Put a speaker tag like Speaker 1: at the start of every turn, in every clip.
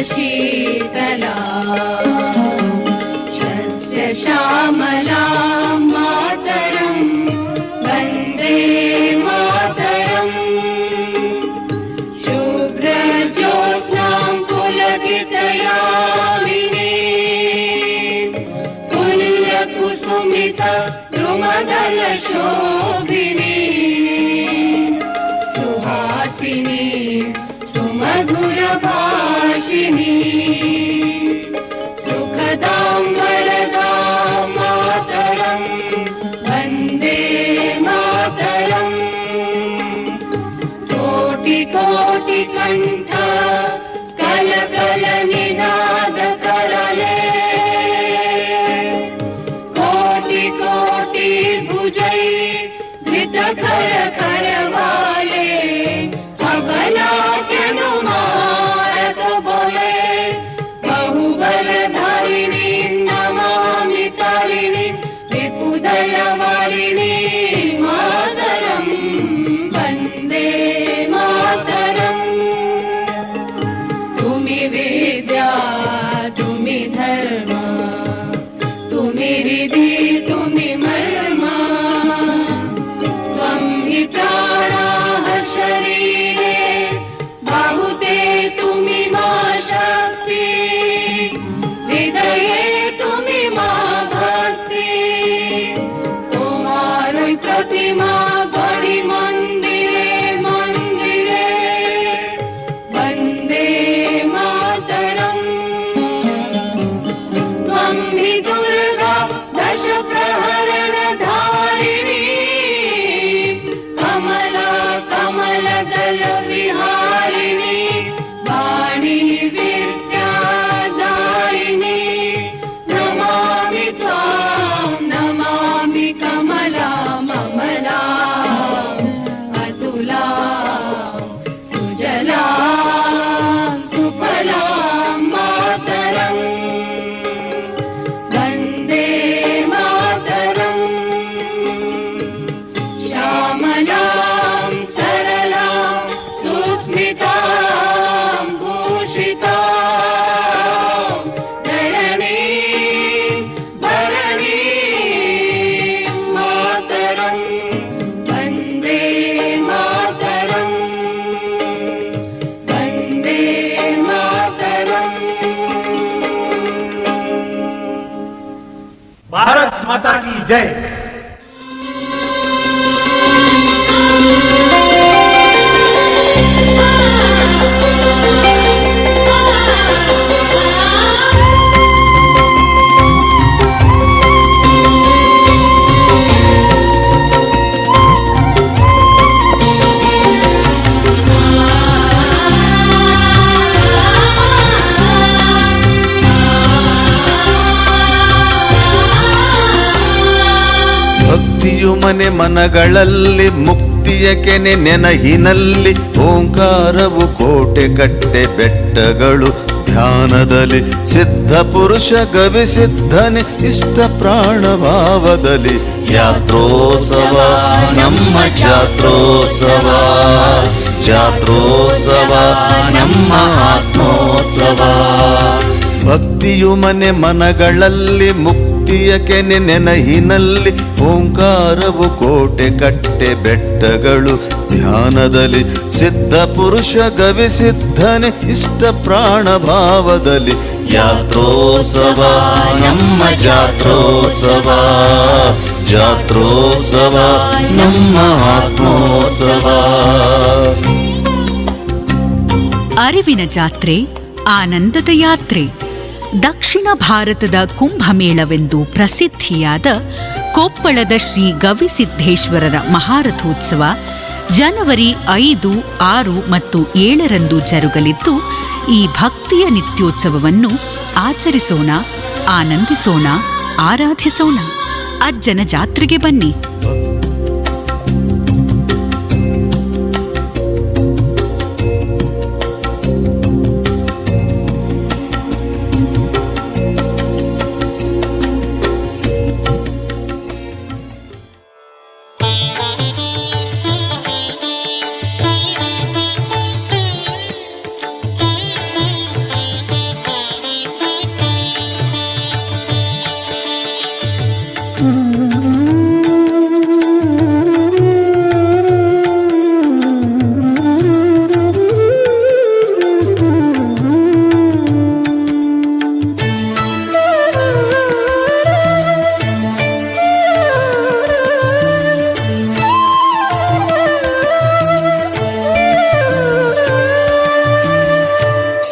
Speaker 1: शीतला शस्य श्यामला मातरं वन्दे मातरम् शुभ्रज्योत्स्नां पुलकितयामिनी पुल्यकुसुमित द्रुमदलशोभिनी सुहासिनी सुमधुरभाषिणी सुखदां वरदां मातरं वन्दे मातरम् कोटिकोटिकण्ठ कलकलनिनादकरले कोटि भुजै धृतकर करवाले अबलाक्यनुमारक बोले बहुबलधारिणी नमामि तारिणी विपुदलवारिणी मातरं वन्दे मातरम् तुमि विद्या तुमि धर्म तुमि रिधि तुमि मर्म त्वं हि प्राणाः शरीरे बाहुते तुमि मा शक्ति हृदये तुमि मा भक्ति तुम्हारी प्रतिमा गढ़ी मंदिरे मंदिरे वन्दे मातरम् त्वं हि दुर्गा दश प्रहरण धारिणी कमला कमलदल विहारिणी वाणी विद्यादायिनी नमामि त्वां नमामि कमला ममला अतुला सुजला सुफला मातरम् वन्दे मातरम् श्यामलां सरलां सुस्मितां भूषितां धरणीं भरणीं मातरं वन्दे मातरम् वन्दे मातरम्।
Speaker 2: भारत माता की जय।
Speaker 3: ಭಕ್ತಿಯು ಮನೆ ಮನಗಳಲ್ಲಿ ಮುಕ್ತಿಯ ಕೆನೆ ನೆನಹಿನಲ್ಲಿ ಓಂಕಾರವು ಕೋಟೆ ಕಟ್ಟೆ ಬೆಟ್ಟಗಳು ಧ್ಯಾನದಲ್ಲಿ ಸಿದ್ಧ ಪುರುಷ ಗವಿ ಸಿದ್ಧನೆ ಇಷ್ಟ ಪ್ರಾಣ ಭಾವದಲ್ಲಿ ಯಾತ್ರೋತ್ಸವ ನಮ್ಮ ಜಾತ್ರೋತ್ಸವ ಜಾತ್ರೋತ್ಸವ ನಮ್ಮ ಆತ್ಮೋತ್ಸವ ಭಕ್ತಿಯು ಮನೆ ಮನಗಳಲ್ಲಿ ಮುಕ್ತಿಯ ಕೆನೆ ನೆನಹಿನಲ್ಲಿ ಓಂಕಾರವು ಕೋಟೆ ಕಟ್ಟೆ ಬೆಟ್ಟಗಳು ಧ್ಯಾನದಲ್ಲಿ ಸಿದ್ಧ ಪುರುಷ ಗವಿ ಸಿದ್ಧನೆ ಇಷ್ಟ ಪ್ರಾಣ ಭಾವದಲ್ಲಿ ಯಾತ್ರೋತ್ಸವ ನಮ್ಮ ಜಾತ್ರೋತ್ಸವ ಜಾತ್ರೋತ್ಸವ ನಮ್ಮ ಆತ್ಮೋತ್ಸವ.
Speaker 4: ಅರಿವಿನ ಜಾತ್ರೆ, ಆನಂದದ ಯಾತ್ರೆ. ದಕ್ಷಿಣ ಭಾರತದ ಕುಂಭಮೇಳವೆಂದು ಪ್ರಸಿದ್ಧಿಯಾದ ಕೊಪ್ಪಳದ ಶ್ರೀ ಗವಿಸಿದ್ದೇಶ್ವರರ ಮಹಾರಥೋತ್ಸವ ಜನವರಿ 5, 6 ಮತ್ತು 7ರಂದು ಜರುಗಲಿದ್ದು, ಈ ಭಕ್ತಿಯ ನಿತ್ಯೋತ್ಸವವನ್ನು ಆಚರಿಸೋಣ, ಆನಂದಿಸೋಣ, ಆರಾಧಿಸೋಣ. ಅಜ್ಜನ ಜಾತ್ರೆಗೆ ಬನ್ನಿ.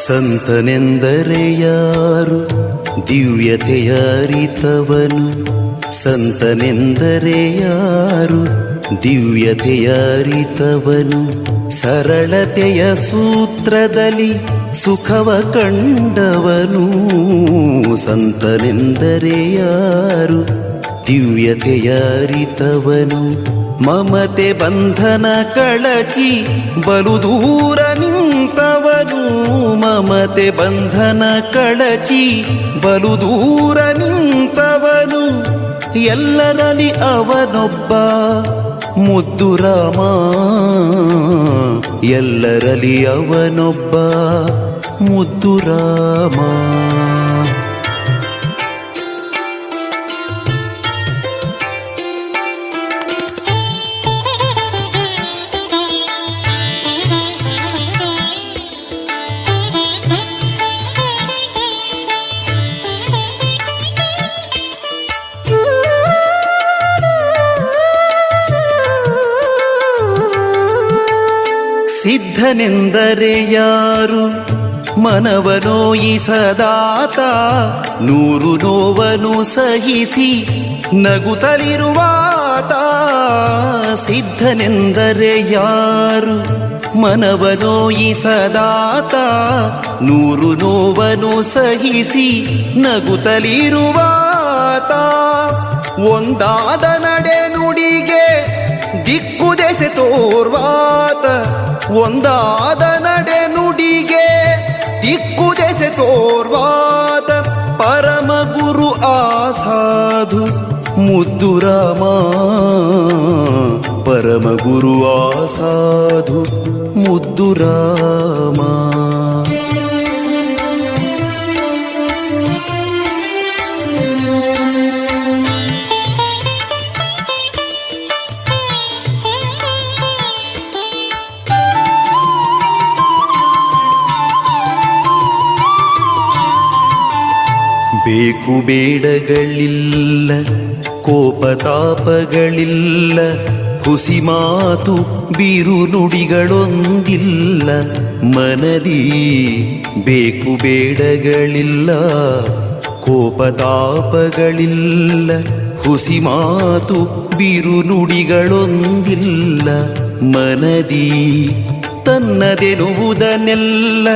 Speaker 3: ಸಂತನೆಂದರೆ ಯಾರು ದಿವ್ಯತೆಯ ಅರಿತವನು, ಸಂತನೆಂದರೆ ಯಾರು ದಿವ್ಯತೆಯ ಅರಿತವನು, ಸರಳತೆಯ ಸೂತ್ರದಲ್ಲಿ ಸುಖವ ಕಂಡವನು. ಸಂತನೆಂದರೆ ಯಾರು ದಿವ್ಯತೆಯ ಅರಿತವನು, ಮಮತೆ ಬಂಧನ ಕಳಚಿ ಬಲು ದೂರ ನಿಂತವನು. ಮಮತೆ ಬಂಧನ ಕಳಚಿ ಬಲು ದೂರ ನಿಂತವನು, ಎಲ್ಲರಲ್ಲಿ ಅವನೊಬ್ಬ ಮುದ್ದು ರಾಮ. ಎಲ್ಲರಲ್ಲಿ ಅವನೊಬ್ಬ ಮುದ್ದು ರಾಮ. ಸಿದ್ಧನೆಂದರೆ ಯಾರು ಮನವನೋಯಿಸದಾತ, ನೂರು ನೋವನ್ನು ಸಹಿಸಿ ನಗುತ್ತಲಿರುವಾತ. ಸಿದ್ಧನೆಂದರೆ ಯಾರು ಮನವನೋಯಿಸದಾತ, ನೂರು ನೋವನ್ನು ಸಹಿಸಿ ನಗುತ್ತಲಿರುವಾತ. ಒಂದಾದ ನಡೆ ನುಡಿಗೆ ದಿಕ್ಕು ದೆಸೆ ತೋರ್ವಾತ, ಒಂದಾದ ನಡೆ ನುಡಿಗೆ ದಿಕ್ಕು ದೆಸೆ ತೋರ್ವಾತ. ಪರಮ ಗುರು ಆಸಾಧು ಮುದ್ದು ರಾಮ, ಪರಮ ಗುರು ಆಸಾಧು ಮುದ್ದು ರಾಮ. ಬೇಕು ಬೇಡಗಳಿಲ್ಲ, ಕೋಪತಾಪಗಳಿಲ್ಲ, ಹುಸಿ ಮಾತು ಬಿರು ನುಡಿಗಳೊಂದಿಲ್ಲ ಮನದಿ. ಬೇಕು ಬೇಡಗಳಿಲ್ಲ, ಕೋಪತಾಪಗಳಿಲ್ಲ, ಹುಸಿ ಮಾತು ಬಿರು ನುಡಿಗಳೊಂದಿಲ್ಲ ಮನದಿ. ತನ್ನದೆನುವುದನ್ನೆಲ್ಲ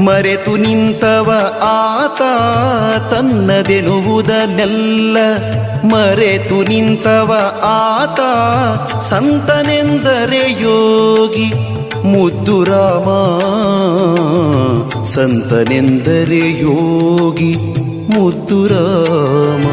Speaker 3: ಮರೆತು ನಿಂತವ ಆತ, ತನ್ನದೆನುವುದನ್ನೆಲ್ಲ ಮರೆತು ನಿಂತವ ಆತ. ಸಂತನೆಂದರೆ ಯೋಗಿ ಮುದ್ದು ರಾಮ, ಸಂತನೆಂದರೆ ಯೋಗಿ ಮುದ್ದು ರಾಮ.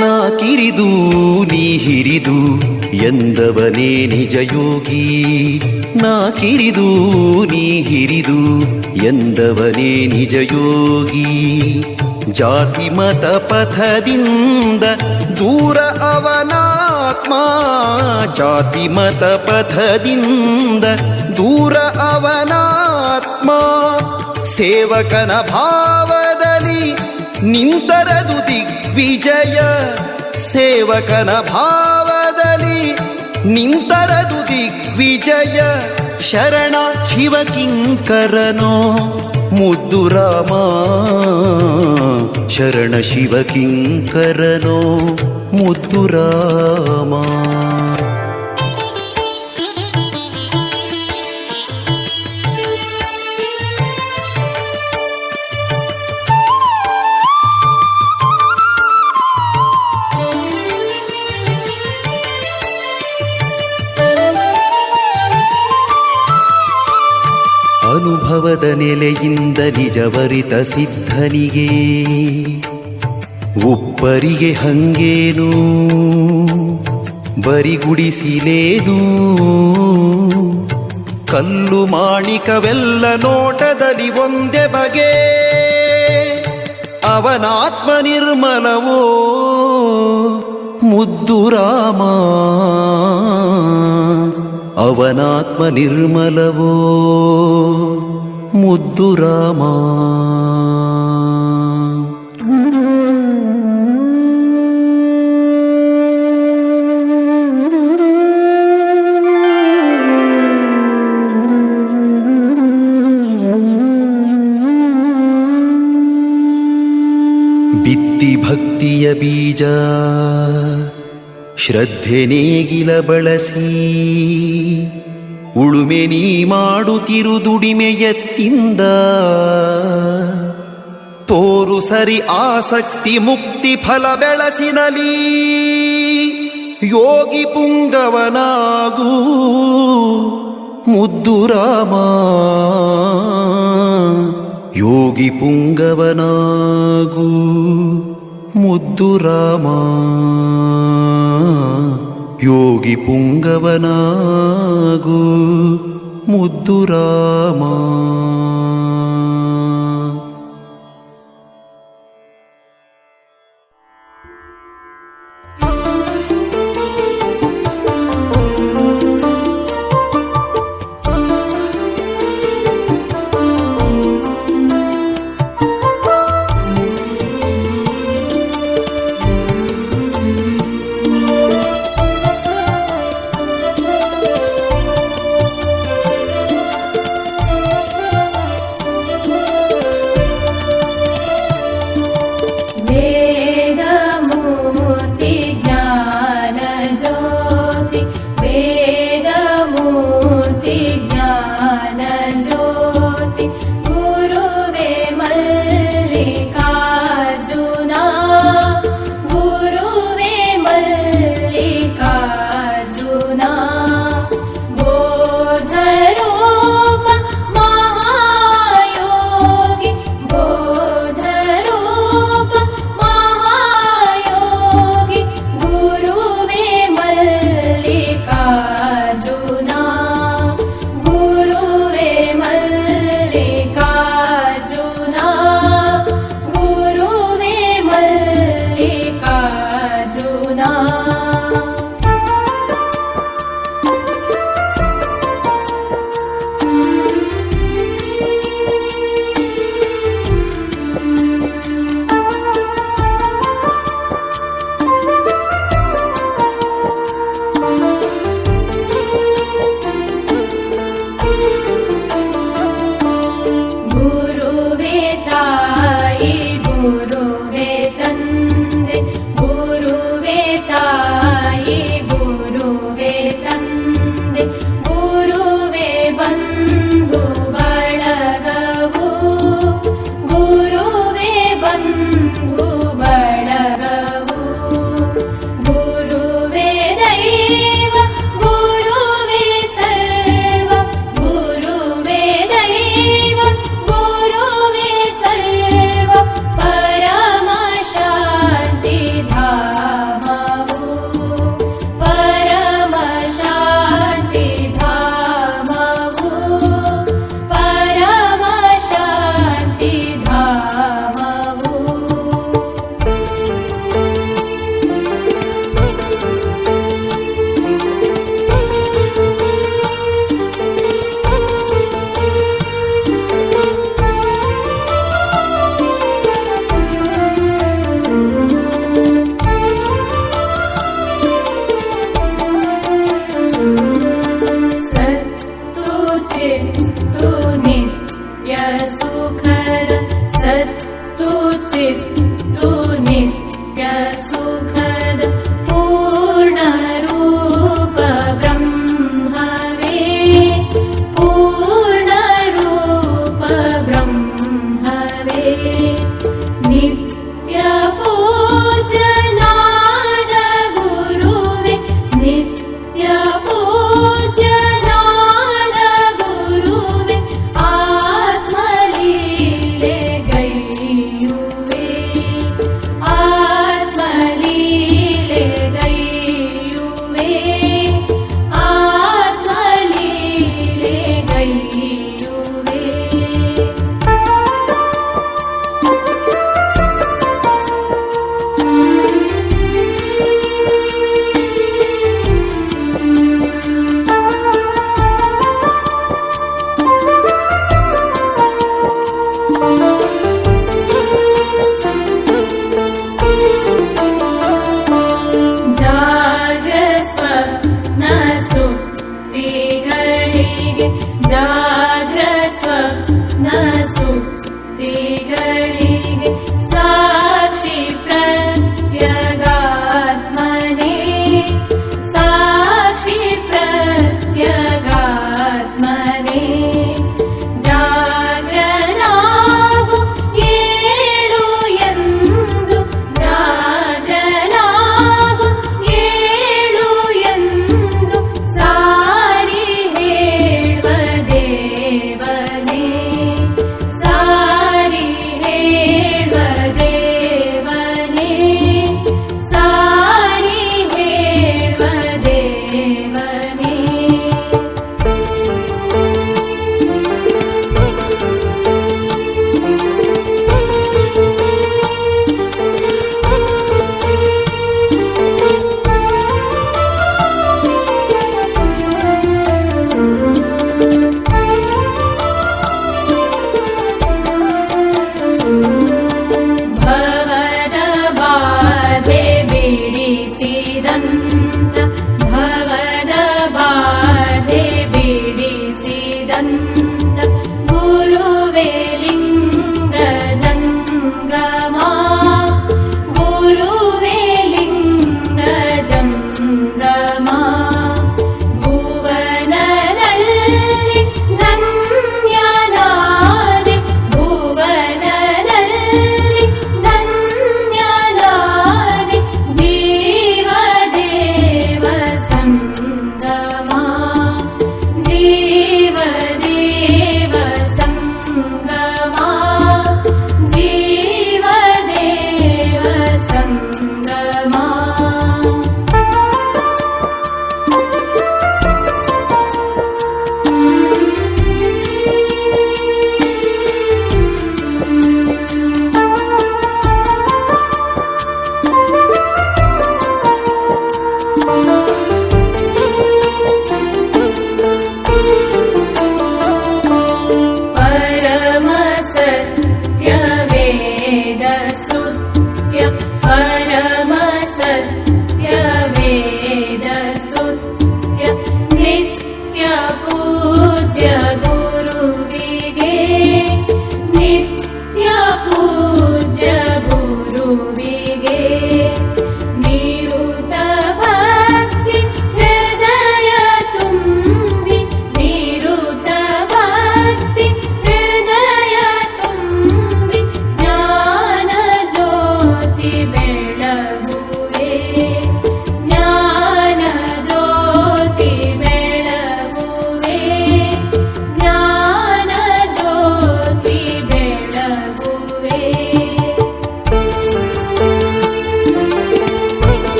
Speaker 3: ನಾ ಕಿರಿದು ನೀ ಹಿರಿದು ಎಂದವನೇ ನಿಜ ಯೋಗಿ, ನಾ ಕಿರಿದು ನೀ ಹಿರಿದು ಎಂದವನೇ ನಿಜ ಯೋಗಿ. ಜಾತಿ ಮತ ಪಥದಿಂದ ದೂರ ಅವನಾತ್ಮ, ಜಾತಿ ಮತ ಪಥದಿಂದ ದೂರ ಅವನಾತ್ಮ. ಸೇವಕನ ಭಾವದಲ್ಲಿ ನಿಂತರದು ದಿಗ್ವಿಜಯ, ಸೇವಕನ ಭಾವದಲ್ಲಿ ನಿಂತರದು ದಿಗ್ವಿಜಯ. ಶರಣ ಶಿವಕಿಂಕರನೋ ಮುದ್ದು ರಾಮ, ಶರಣ ಶಿವಕಿಂಕರನೋ ಮುದ್ದು ರಾಮ. ಅನುಭವದ ನೆಲೆಯಿಂದ ನಿಜವರಿತ ಸಿದ್ಧನಿಗೆ ಒಬ್ಬರಿಗೆ ಹಂಗೇನು ಬರಿಗುಡಿಸಿಲೇನು. ಕಲ್ಲು ಮಾಣಿಕವೆಲ್ಲ ನೋಟದಲ್ಲಿ ಒಂದೇ ಬಗೆ, ಅವನಾತ್ಮ ನಿರ್ಮಲವೋ ಮುದ್ದು ರಾಮ ಅವನಾತ್ಮ ನಿರ್ಮಲವೋ ಮುದ್ದು ರಾಮ. ಬಿತ್ತಿ ಭಕ್ತಿಯ ಬೀಜ ಶ್ರದ್ಧೆ ನೇಗಿಲ ಬಳಸಿ ಉಳುಮೆ ನೀ ಮಾಡುತ್ತಿರು ದುಡಿಮೆಯತ್ತಿಂದ. ತೋರು ಸರಿ ಆಸಕ್ತಿ ಮುಕ್ತಿ ಫಲ ಬೆಳಸಿನಲಿ ಯೋಗಿ ಪುಂಗವನಾಗೂ ಮುದ್ದು ರಾಮ. ಯೋಗಿ ಪುಂಗವನಾಗೂ ಮುದ್ದು ರಾಮ. ಯೋಗಿ ಪುಂಗವನಾಗೂ ಮುದ್ದು ರಾಮ.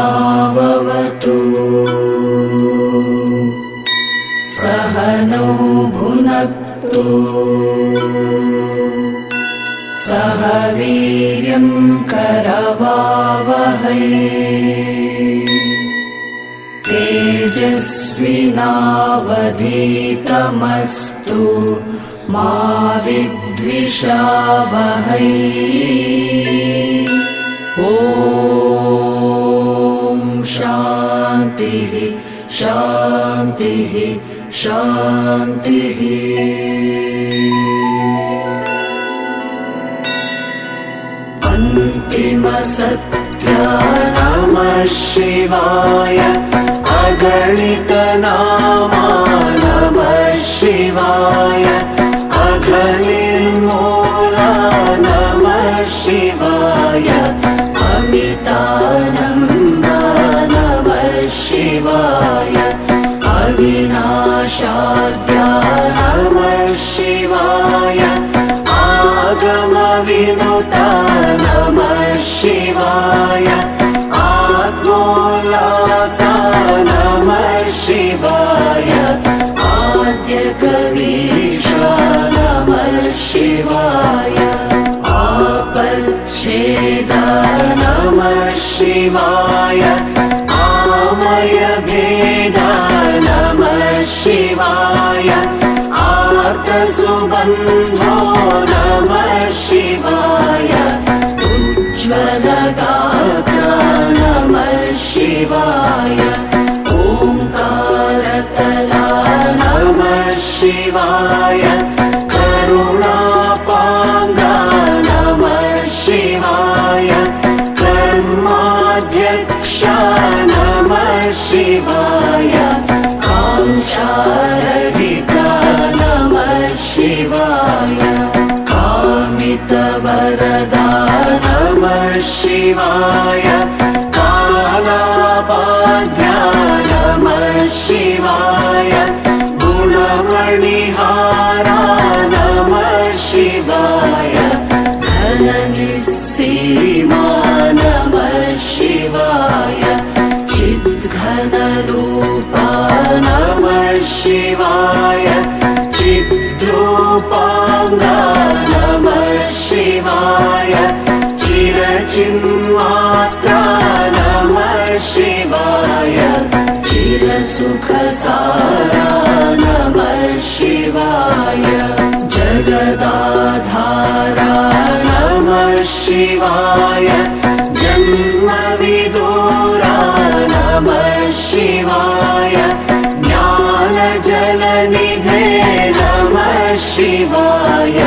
Speaker 1: सहनावतु सहनौ भुनक्तु सह वीर्यं करवावहै तेजस्विनावधीतमस्तु मा विद्विषावहै। ॐ शान्तिः शान्तिः शान्तिः। अन्तिमसत्य नमः शिवाय अगणितनामा नमः शिवाय अघनिर्मूला नमः शिवाय अमितानन्द नमः शिवाय अविनाशाद्य नमः शिवाय आगमविनुता नमः शिवाय आत्मोल्लासा नमः शिवाय आद्यकवीशा नमः शिवाय आपच्छेदा नमः शिवाय आमयभेदा नमः शिवाय आर्तसुबन्धो नमः शिवाय उज्ज्वलगात्रा नमः शिवाय ओंकारतला नमः शिवाय करुणापाङ्गा नमः शिवाय कर्माध्यक्षा नमः शिवाय कान्तामय दोषारहिता नमः शिवाय कामितवरदा नमः शिवाय कालाबाध्या नमः शिवाय गुणमणिहारा नमः शिवाय धननिस्सीमा नमः शिवाय चिद्घनरूपा नमः शिवाय चिद्रूपाङ्गा नमः शिवाय चिरचिन्मात्रा नमः शिवाय चिरसुखसारा नमः शिवाय जगदाधारा नमः शिवाय जन्मविदुरा नमः शिवाय ज्ञानजलनिधे नमः शिवाय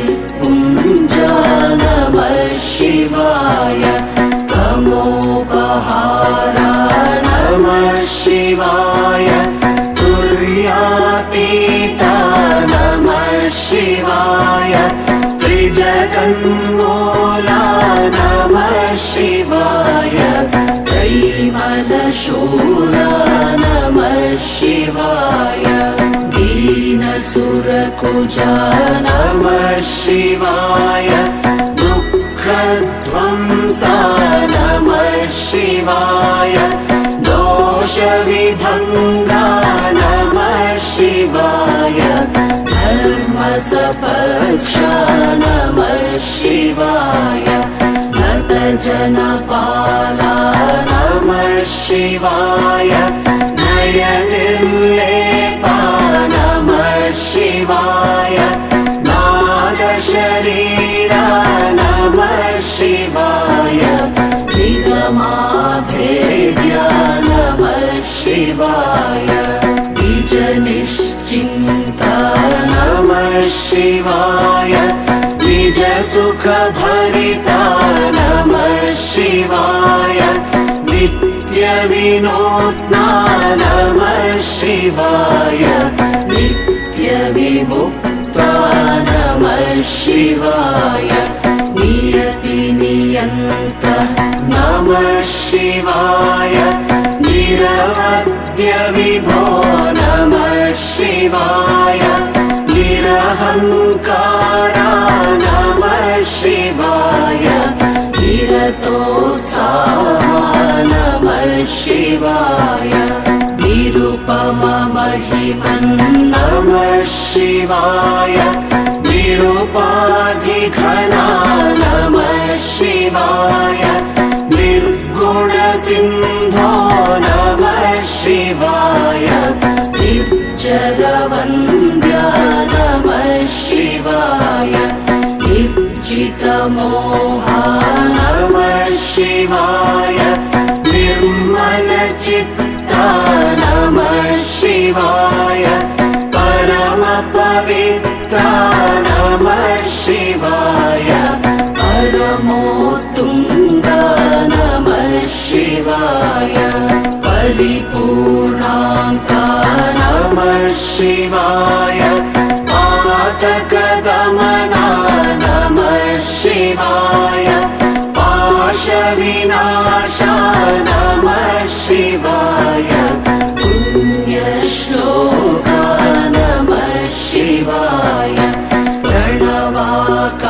Speaker 1: ज्योतिपुञ्जा नमः शिवाय तमोपहारा नमः शिवाय तुर्यातीता नमः शिवाय त्रिजगन्मूला नमः शिवाय त्रैमलशूरा नमः शिवाय दीनसुरकुजा नमः शिवाय दुःखध्वंसा नमः शिवाय दोषविभङ्गा नमः शिवाय धर्मसपक्षा नमः शिवाय नतजनपाला नमः शिवाय नयनिर्लेपा नमः शिवाय नादशरीरा नमः शिवाय निगमाभेद्या नमः शिवाय निजनिश्चिन्ता नमः शिवाय निजसुखभरिता नमः शिवाय नित्यविनोद्ना नमः शिवाय नित्यविमुक्ता नमः शिवाय नियतिनियन्तः नमः शिवाय निरवध्यविभो नमः शिवाय निरहङ्कारा नमः शिवाय निरतोत्साहा नमः शिवाय निरुपममहिमन् नमः शिवाय निरुपाधिघना नमः शिवाय निर्गुणसिन्धो नमः शिवाय निर्जरवन्द्या नमः शिवाय निर्जितमोहा नमः शिवाय निर्मलचित्ता नमः शिवाय परमपवित्रा नमः शिवाय परमोत्तुङ्गा नमः शिवाय परिपूर्णाङ्का नमः शिवाय पातकदमना नमः शिवाय पाशविनाशा नमः शिवाय पुण्यश्लोका नमः शिवाय प्रणवाकारा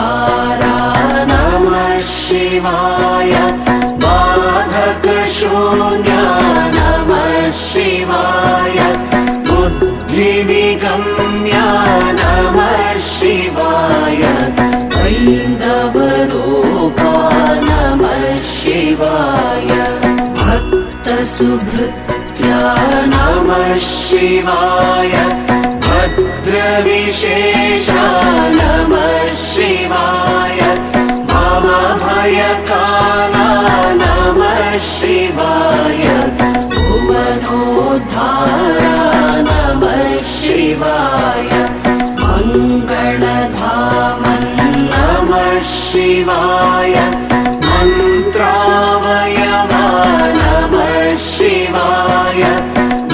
Speaker 1: नमः शिवाय बाधकशून्या नमः शिवाय बुद्धिविगम्या नमः शिवाय ऐन्दवरूपा नमः शिवाय भक्तसुभृत्या नमः शिवाय भद्रविशेषा नमः शिवाय भवभयकाला नमः शिवाय भुवनोद्धारा नमः शिवाय मङ्गलधामन् नमः शिवाय मन्त्रावयवा नमः शिवाय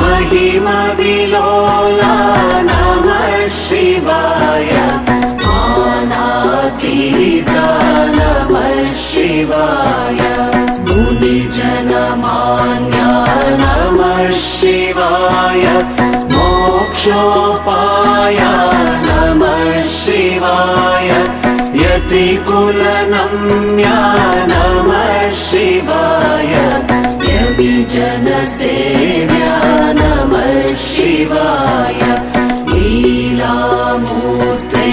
Speaker 1: महि भीमविलोला नमः शिवाय मानातीता नमः शिवाय मुनिजनमान्या नमः शिवाय मोक्षोपाया नमः शिवाय यतिकुलनम्या नमः शिवाय यतिजनसेव्या नमः शिवाय लीलामूर्ते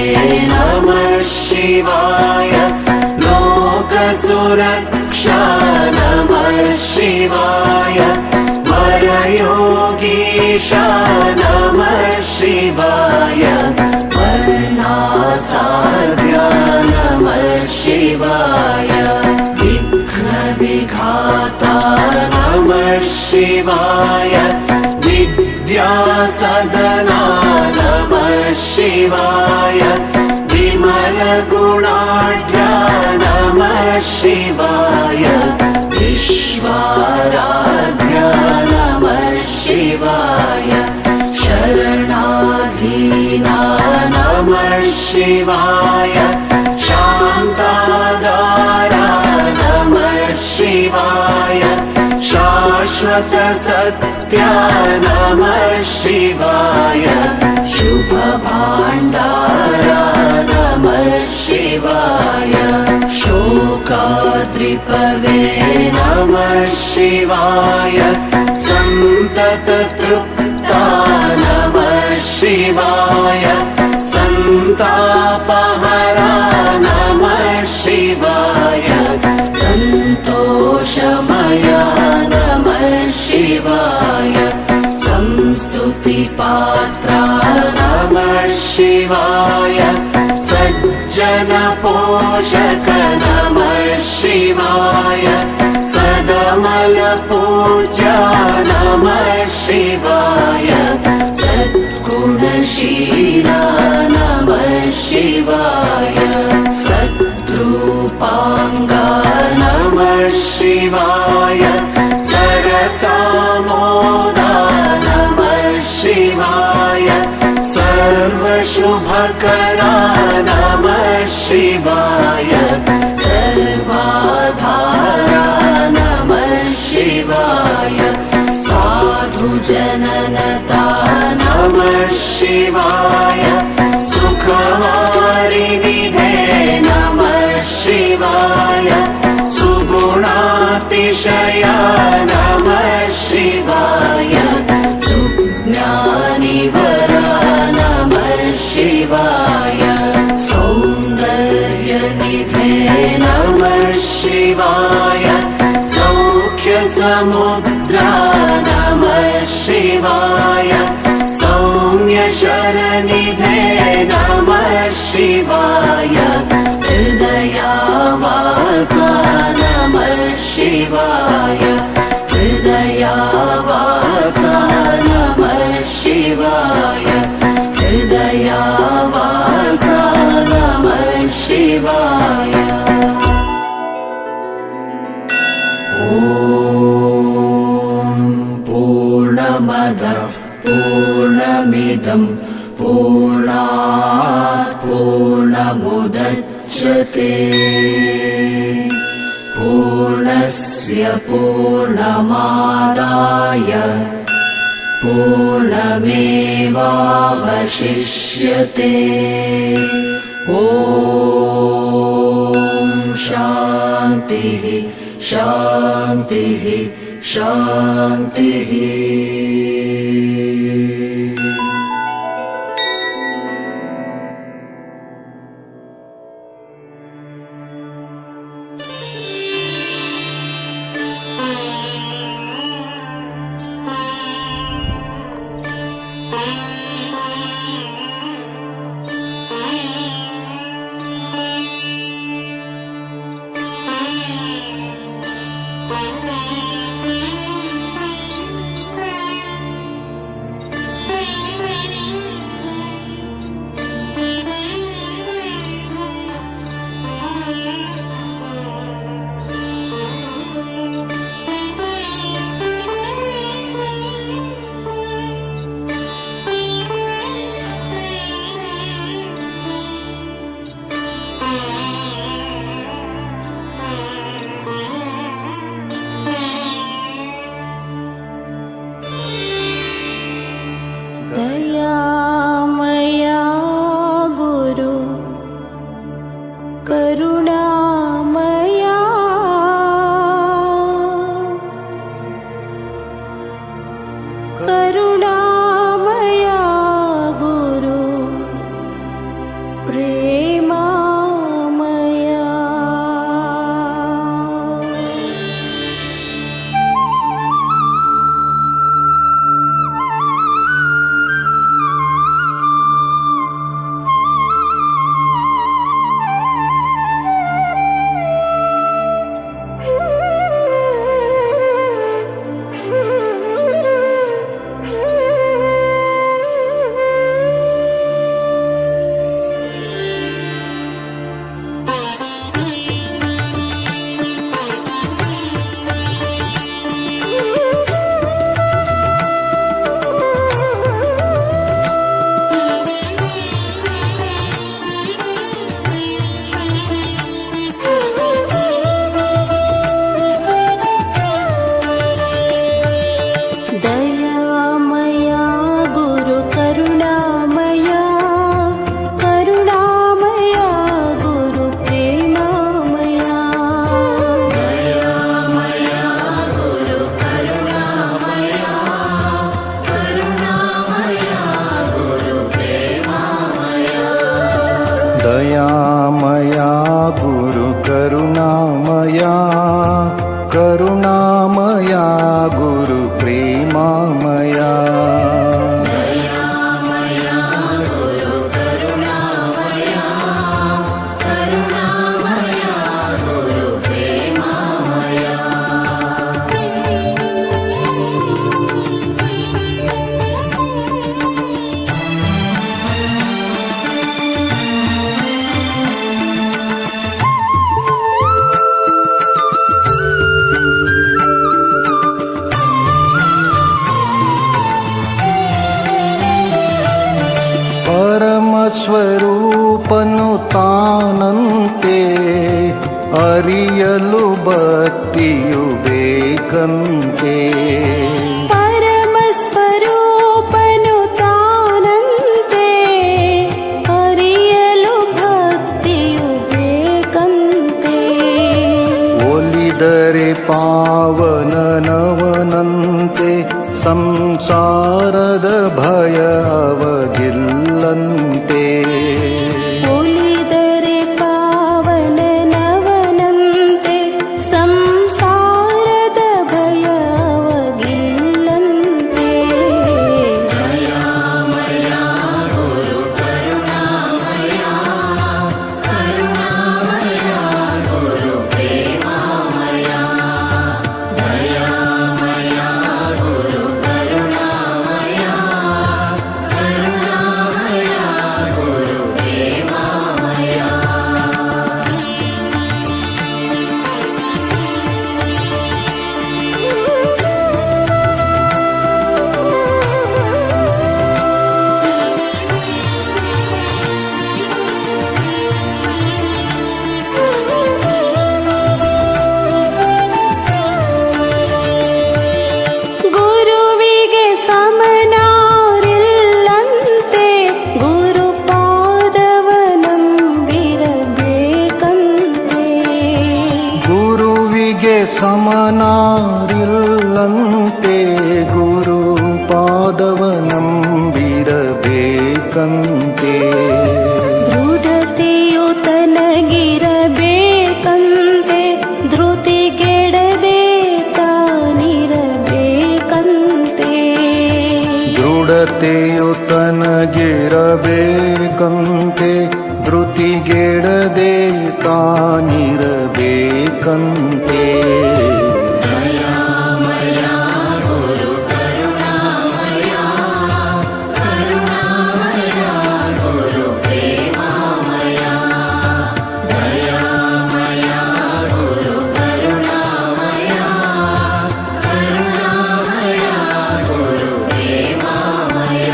Speaker 1: नमः शिवाय लोकसुरक्षा नमः शिवाय वरयोगीशा नमः शिवाय वर्णासाद्या नमः शिवाय विघ्नविघाता नमः शिवाय विद्यासदना नमः शिवाय विमलगुणाढ्या नमः शिवाय विश्वाराध्या नमः शिवाय शरणाधीना नमः शिवाय शान्तागारा नमः शिवाय शाश्वतसत्या नमः शिवाय शुभभाण्डारा नमः शिवाय शोकाद्रिपवे नमः शिवाय सन्तततृप्ता नमः शिवाय सन्तापहरा नमः शिवाय सन्तोषमया नमः शिवाय संस्तुतिपात्रा नमः शिवाय सज्जनपोषक नमः शिवाय सदमलपूज्या नमः शिवाय सद्गुणशीला नमः शिवाय सद्रूपाङ्गा नमः शिवाय सरसामोदा नमः शिवाय सर्वशुभकरा नमः शिवाय सर्वाधारा नमः शिवाय साधुजननता नमः शिवाय सुखवारिनिधे नमः शिवाय सुगुणातिशया नमः शिवाय सुज्ञानिवरा नमः शिवाय सौन्दर्यनिधे नमः शिवाय सौख्यसमुद्रा नमः शिवाय सौम्यशरनिधे नमः शिवाय हृदयावासा नमः शिवाय हृदयावासा नमः शिवाय हृदयावासा नमः शिवाय ॐ पूर्णमदः पूर्णमिदं पूर्णात् पूर्णमुदच्यते पूर्णस्य पूर्णमादाय पूर्णमेवावशिष्यते ॐ शान्तिः शान्तिः शान्तिः
Speaker 5: ಸ್ವರೂಪನು ತಾನಂತೆ ಅರಿಯಲು ಭಕ್ತಿಯು ಬೇಕಂತೆ.
Speaker 6: ಪರಮಸ್ವರೂಪನು ತಾನಂತೆ ಅರಿಯಲು ಭಕ್ತಿಯು ಬೇಕಂತೆ.
Speaker 5: ಒಲಿದರೆ ಪಾವನನವನಂತೆ ಸಂಸಾರದ ಭಯ ಅವಗಿಲ್ಲಂತೆ.
Speaker 6: ಒಲಿದರೆ ಪಾವನನವನಂತೆ ಸಂಸಾರದ ಭಯ ಅವಗಿಲ್ಲಂತೆ.
Speaker 1: ದಯಾಮಯ ಗುರು ಕರುಣಾಮಯ ಕರುಣಾಮಯ ಗುರು ಪ್ರೇಮಮಯ ದಯಾಮಯ ಗುರು ಕರುಣಾಮಯ ಕರುಣಾಮಯ ಗುರು ಪ್ರೇಮಮಯ.
Speaker 6: ಗುರುವಿಗೆ ಸಮನಾರಿಲ್ಲಂತೆ ಗುರುಪಾದವ ನಂಬಿರಬೇಕಂತೆ.
Speaker 5: ಗುರುವಿಗೆ ಸಮನಾರಿಲ್ಲಂತೆ ಗುರು ಪಾದವ ನಂಬಿರಬೇಕಂತೆ.
Speaker 6: ದೃಢತೆಯು ತನಗಿರಬೇಕಂತೆ ಧೃತಿಗೆಡದೆ ತಾನಿರಬೇಕಂತೆ.
Speaker 5: ದೃಢತೆಯು ತನಗಿರಬೇಕಂತೆ ಧೃತಿಗೆಡದೆ ತಾನಿರಬೇಕಂತೆ.
Speaker 1: ದಯಾಮಯ ಗುರು ಕರುಣಾಮಯ ಕರುಣಾಮಯ ಗುರು ಪ್ರೇಮಮಯ ದಯಾಮಯ ಗುರು ಕರುಣಾಮಯ ಕರುಣಾಮಯ ಗುರು ಪ್ರೇಮಮಯ.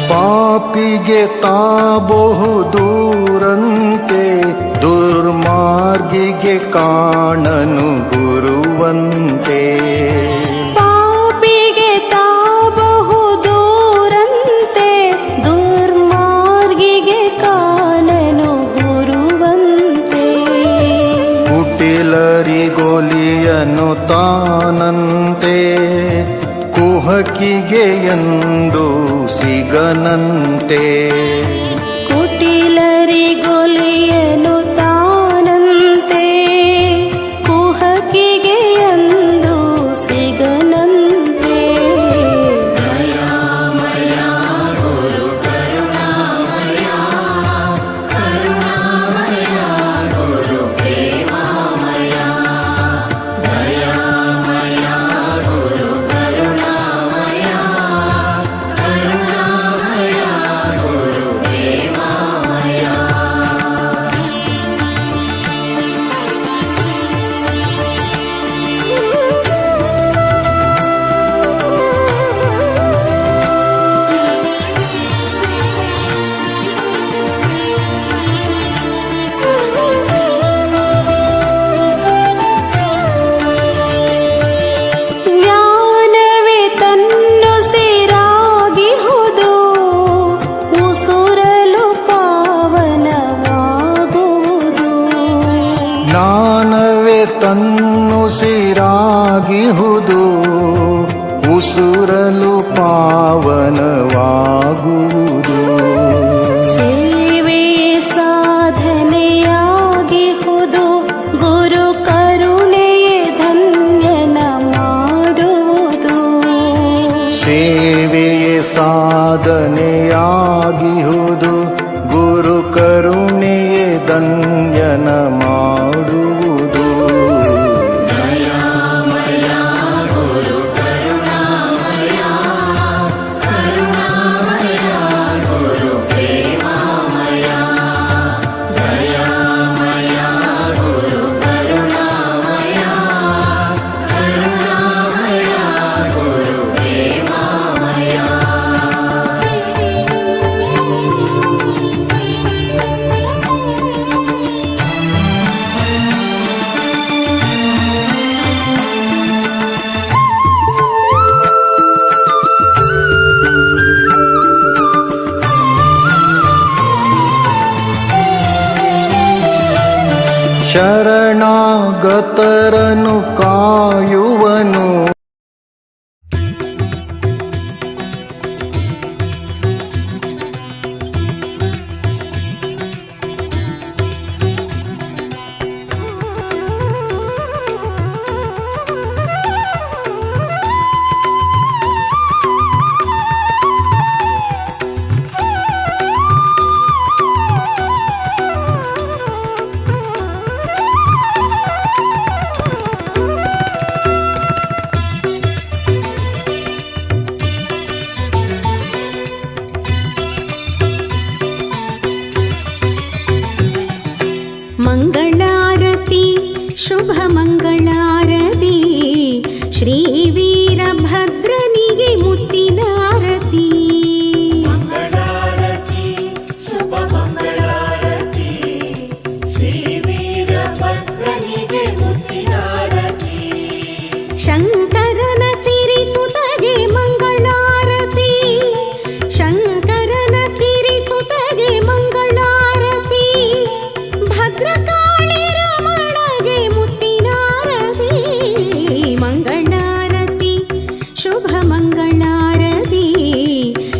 Speaker 5: ಪಾಪಿಗೆ ತಾ ಬಹುದೂರಂತೆ ದುರ್ಮಾರ್ಗಿಗೆ ಕಾಣನು ಗುರುವಂತೆ.
Speaker 6: ಪಾಪಿಗೆ ತಾ ಬಹುದೂರಂತೆ ದುರ್ಮಾರ್ಗಿಗೆ ಕಾಣನು ಗುರುವಂತೆ.
Speaker 5: ಕುಟಿಲರಿಗೊಲಿಯನು ತಾನಂತೆ ಕುಹಕಿಗೆ ಎಂದು ಸಿಗನಂತೆ.
Speaker 6: ಕುಟಿಲರಿಗೊಲಿಯನು ತಾನಂತೆ ಕುಹಕಿಗೆ ಎಂದು ಸಿಗನಂತೆ.
Speaker 1: ದಯಾಮಯ ಗುರು ಕರುಣಾಮಯ ಕರುಣಾಮಯ ಗುರು ಪ್ರೇಮಮಯ ದಯಾಮಯ ಗುರು ಕರುಣಾಮಯ ಕರುಣಾಮಯ ಗುರು ಪ್ರೇಮಮಯ.
Speaker 6: ಜ್ಞಾನವೇ ತನ್ನುಸಿರಾಗಿಹುದು ಉಸುರಲು ಪಾವನವಾಗುವುದು.
Speaker 5: ಜ್ಞಾನವೇ ತನ್ನುಸಿರಾಗಿಹುದು ಉಸುರಲು ಪಾವನವಾಗುವುದು.
Speaker 6: ಸೇವೆಯೇ ಸಾಧನೆಯಾಗಿಹುದು ಗುರು ಕರುಣೆಯೇ ಧನ್ಯನ ಮಾಡುವುದು.
Speaker 5: ಸೇವೆಯೇ ಸಾಧನೆಯಾಗಿಹುದು ಗುರು ಕರುಣೆಯೇ ಧನ್ಯನ ಮಾಡುವುದು.
Speaker 1: ದಯಾಮಯ ಗುರು
Speaker 5: ಶರಣಾಗತರನು ಕಾಯುವನು.
Speaker 6: ಮಂಗಳಾರತಿ ಶುಭ ಮಂಗಳಾರತಿ ಶ್ರೀ ವೀರಭದ್ರನಿಗೆ ಮುತ್ತಿನಾರತಿ.
Speaker 1: ಮಂಗಳಾರತಿ ಶುಭ ಮಂಗಳಾರತಿ ಶ್ರೀ ವೀರಭದ್ರನಿಗೆ ಮುತ್ತಿನಾರತಿ.
Speaker 6: ಶಂಕರನ ಸಿರಿಸುತಗೆ ಮಂಗಳಾರತಿ, ಶಂಕರನ ಸಿರಿಸುತಗೆ ಮಂಗಳಾರತಿ. ಭದ್ರಕಾಳಿ ರಮಣಗೆ ಮುತ್ತಿನಾರತಿ. ಮಂಗಳಾರತಿ ಶುಭ ಮಂಗಳಾರತಿ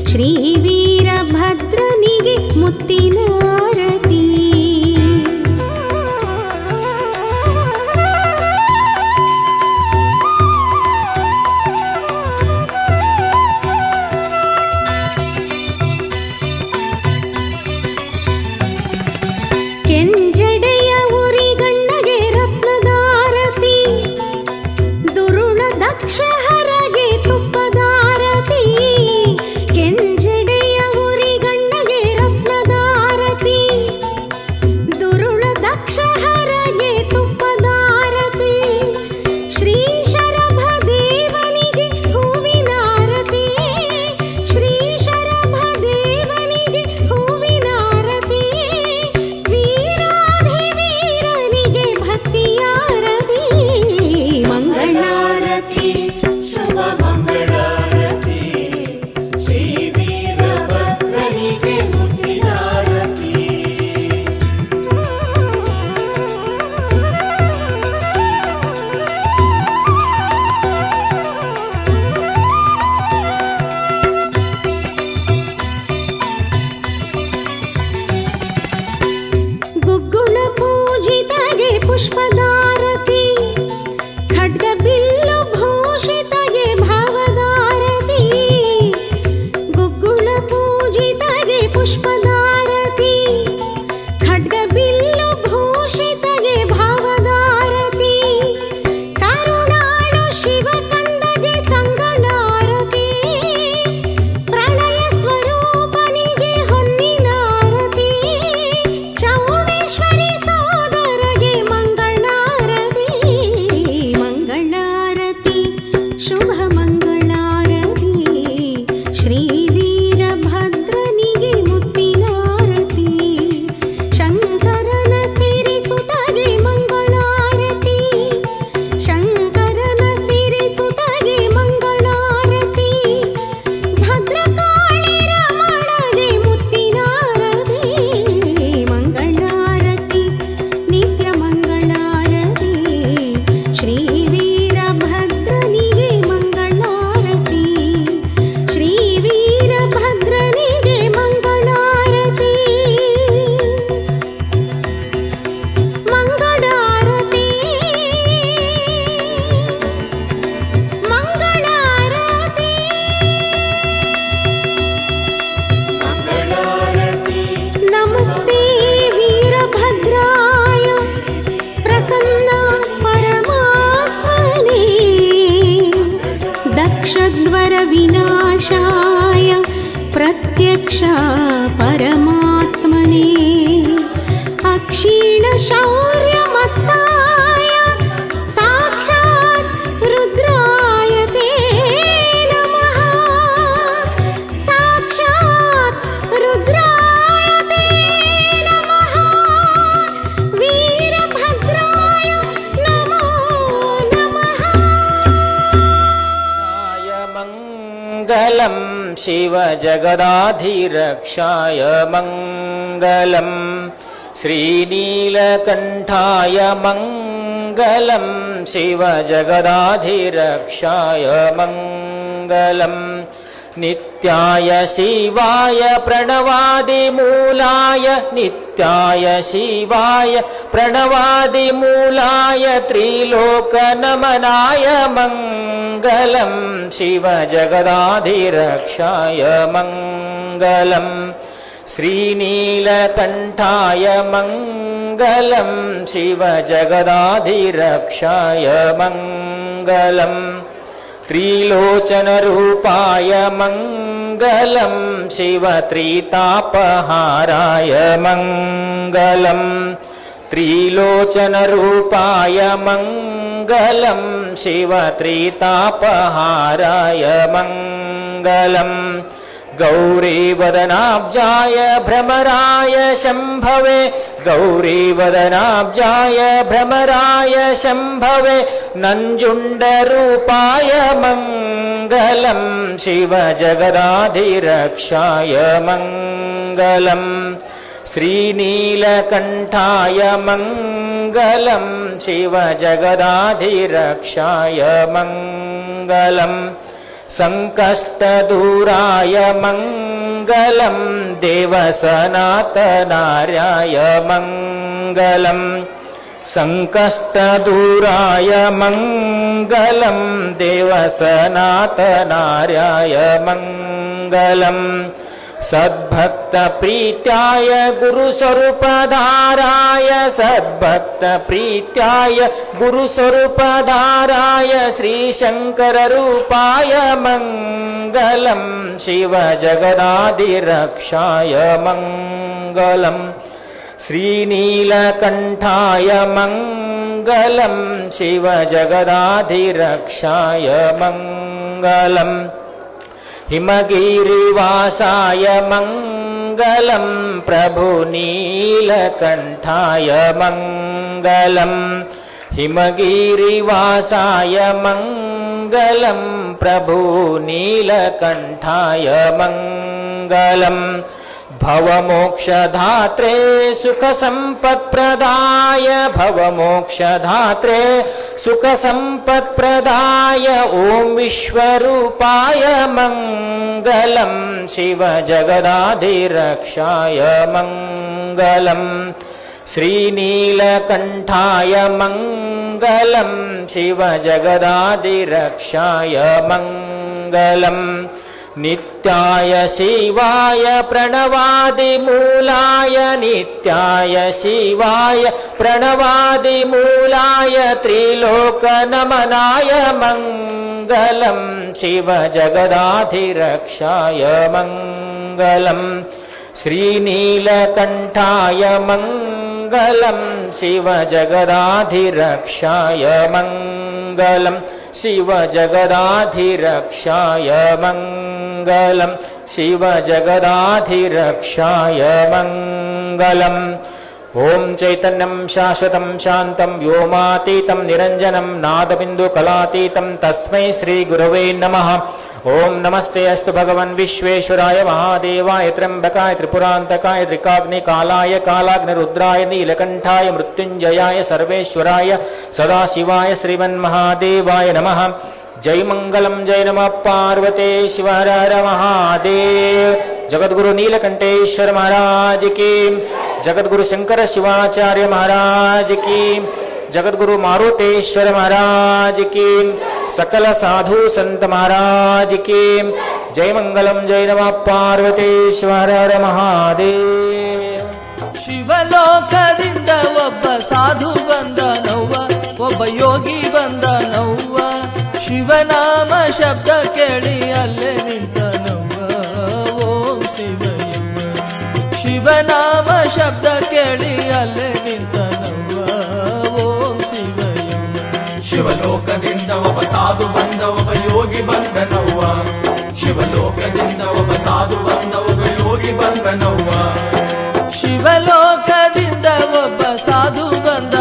Speaker 6: ಶ್ರೀ ವೀರಭದ್ರನಿಗೆ ಮುತ್ತಿನಾರತಿ. ಕೆಂಜಡೆಯ ಉರಿಗಣ್ಣಗೆ ರತ್ನದಾರತಿ, ದುರುಳ ದಕ್ಷ ಹರಗೆ ತುಪ್ಪದಾರತಿ. ಕೆಂಜಡೆಯ ಉರಿಗಣ್ಣಗೆ ರತ್ನದಾರತಿ, ದುರುಳ ದಕ್ಷ ಹರಗೆ ತುಪ್ಪದಾರತಿ. ಶ್ರೀ ಶರಭ ದೇವನಿಗೆ ಹೂವಿನಾರತಿ, ಶ್ರೀ ಶರಭ ದೇವನಿಗೆ ಹೂವಿನಾರತಿ. ವೀರಾಧಿವೀರನಿಗೆ ಭಕ್ತಿಯಾರತಿ. ಮಂಗಳಾರತಿ
Speaker 1: ಶುಭ ಮಂಗಳಾರತಿ ಶ್ರೀ ವೀರಭದ್ರನಿಗೆ ಮುತ್ತಿನಾರತಿ.
Speaker 6: ಗುಗ್ಗುಳ ಪೂಜಿತಗೆ ಪುಷ್ಪದಾರತಿ, ಖಡ್ಗ ಬಿಲ್ಲು ಭೂಷಿತಗೆ ಭಾವದಾರತಿ. ಗುಗ್ಗುಳ ಪೂಜಿತಗೆ ಪುಷ್ಪದಾರತಿ, ಖಡ್ಗ ಬಿಲ್ಲು ಭೂಷಿತಗೆ ಭಾವದಾರತಿ. ಕರುಣಾಳು ಶಿವಕಂದಗೆ ಕಂಗಳಾರತಿ, ಪ್ರಳಯ ಸ್ವರೂಪನಿಗೆ ಹೊನ್ನಿನಾರತಿ. ಚೌಡೇಶ್ವರಿ ಸೋದರಗೆ ಮಂಗಳಾರತಿ. ಮಂಗಳಾರತಿ ಶುಭ ಮಂಗಳಾರತಿ ಶ್ರೀ ವೀರಭದ್ರನಿಗೆ ಮುತ್ತಿನಾರತಿ. ಶಂಕರನ ಸಿರಿಸುತಗೆ ಮಂಗಳಾರತಿ, ಶಂಕರನ ಸಿರಿಸುತಗೆ ಮಂಗಳಾರತಿ. ಭದ್ರಕಾಳಿ ರಮಣಗೆ ಮುತ್ತಿನಾರತಿ. ಮಂಗಳಾರತಿ ನಿತ್ಯ ಮಂಗಳಾರತಿ ಶ್ರೀ ವೀರಭದ್ರನಿಗೆ ಮಂಗಳಾರತಿ. ಶ್ರೀ ವೀರಭದ್ರನಿಗೆ ಮಂಗಳಾರತಿ. ಮಂಗಳಾರತಿ ಮಂಗಳಾರತಿ.
Speaker 1: ಮಂಗಳಾರತಿ
Speaker 6: ನಮಸ್ತೆ ವೀರಭದ್ರಾಯ ಪ್ರಸನ್ನ ಪರಮಾತ್ಮನೇ, ದಕ್ಷದ್ವರ ವಿನಾಶಾಯ ಪ್ರತ್ಯಕ್ಷ ಪರಮಾತ್ಮನೇ. ಅಕ್ಷೀಣ ಶೌರ್ಯ ಮತ್ತಾಯ ಸಾಕ್ಷಾತ್ ರುದ್ರಾಯ ತೇ ನಮಃ. ಸಾಕ್ಷಾತ್ ರುದ್ರಾಯ ತೇ ನಮಃ. ವೀರಭದ್ರಾಯ ನಮೋ ನಮಃ.
Speaker 7: मंगलम शिव जगदाधिरक्षाय मंगलम श्रीनीलकण्ठाय मङ्गलं शिवजगदाधिरक्षाय मङ्गलम् नित्याय शिवाय प्रणवादिमूलाय नित्याय शिवाय प्रणवादिमूलाय त्रिलोकनमनाय मङ्गलं शिवजगदाधिरक्षाय मङ्गलम् श्रीनीलकण्ठाय मङ्गलं शिवजगदाधिरक्षाय मङ्गलम् त्रिलोचनरूपाय मङ्गलं शिवत्रितापहाराय मङ्गलम् त्रिलोचनरूपाय मङ्गलं शिवत्रितापहाराय मङ्गलम् गौरीवदनाब्जाय भ्रमराय शम्भवे गौरीवदनाब्जाय भ्रमराय शम्भवे नञ्जुण्डरूपाय मङ्गलं शिवजगदाधिरक्षाय मङ्गलम् श्रीनीलकण्ठाय मङ्गलं शिवजगदाधिरक्षाय मङ्गलम् सङ्कष्टदूराय मङ्गलं देवसनातनार्याय मङ्गलम् सङ्कष्टदूराय मङ्गलं देवसनातनार्याय मङ्गलम् सद्भक्तप्रीत्याय गुरुस्वरूपधाराय सद्भक्तप्रीत्याय गुरुस्वरूपधाराय श्रीशङ्कररूपाय मङ्गलं शिवजगदाधिरक्षाय मङ्गलम् श्रीनीलकण्ठाय मङ्गलं शिवजगदाधिरक्षाय मङ्गलम् हिमगिरिवासाय मङ्गलं प्रभुनीलकण्ठाय मङ्गलम् हिमगिरिवासाय मङ्गलं प्रभुनीलकण्ठाय मङ्गलम् भवमोक्षधात्रे सुखसम्पत्प्रदाय भवमोक्षधात्रे सुखसम्पत्प्रदाय ॐ विश्वरूपाय मङ्गलं शिवजगदाधिरक्षाय मङ्गलम् श्रीनीलकण्ठाय मङ्गलं शिवजगदाधिरक्षाय मङ्गलम् नित्याय शिवाय प्रणवादिमूलाय नित्याय शिवाय प्रणवादिमूलाय त्रिलोकनमनाय मङ्गलं शिवजगदाधिरक्षाय मङ्गलम् श्रीनीलकण्ठाय मङ्गलं शिवजगदाधिरक्षाय मङ्गलम् शिवजगदाधिरक्षाय मङ्गलं शिवजगदाधिरक्षाय मङ्गलम् ॐ चैतन्यं शाश्वतं शान्तं व्योमातीतं निरञ्जनं नादबिन्दुकलातीतं तस्मै श्रीगुरवे नमः। ॐ नमस्ते अस्तु भगवन् विश्वेश्वराय महादेवाय त्र्यम्बकाय त्रिपुरान्तकाय त्रिकाग्निकालाय कालाग्निरुद्राय नीलकण्ठाय मृत्युञ्जयाय सर्वेश्वराय सदाशिवाय श्रीमन्महादेवाय नमः। जय मंगलम जय नमः पार्वते शिव हर हर महादेव। जगद्गुरु नीलकंठेश्वर महाराज की, जगद्गुरु शंकर शिवाचार्य महाराज की, जगद्गुरु मारुतेश्वर महाराज की, सकल साधु संत महाराज की जय। मंगलम जय नमः पार्वते शिव हर हर महादेव।
Speaker 8: ಶಿವಲೋಕದಿಂದ ಒಬ್ಬ ಸಾಧು ಬಂದನವ್ವ, ಒಬ್ಬ ಯೋಗಿ ಬಂದನವ್ವ, ಶಿವನಾಮ ಶಬ್ದ ಕೇಳಿ ಅಲ್ಲೇ ನಿಂತನವ್ವ, ಓಂ ಶಿವಯ್ಯವ್ವ. ಶಿವನಾಮ ಶಬ್ದ ಕೇಳಿ ಅಲ್ಲೇ ನಿಂತನವ್ವ, ಓಂ ಶಿವಯ್ಯವ್ವ.
Speaker 9: ಶಿವಲೋಕದಿಂದ ಒಬ್ಬ ಸಾಧು ಬಂದ, ಒಬ್ಬ ಯೋಗಿ ಬಂದನವ್ವ, ಶಿವಲೋಕದಿಂದ ಒಬ್ಬ ಸಾಧು ಬಂದ, ಒಬ್ಬ ಯೋಗಿ ಬಂದನವ್ವ.
Speaker 8: ಶಿವಲೋಕದಿಂದ ಒಬ್ಬ ಸಾಧು ಬಂದನವ್ವ.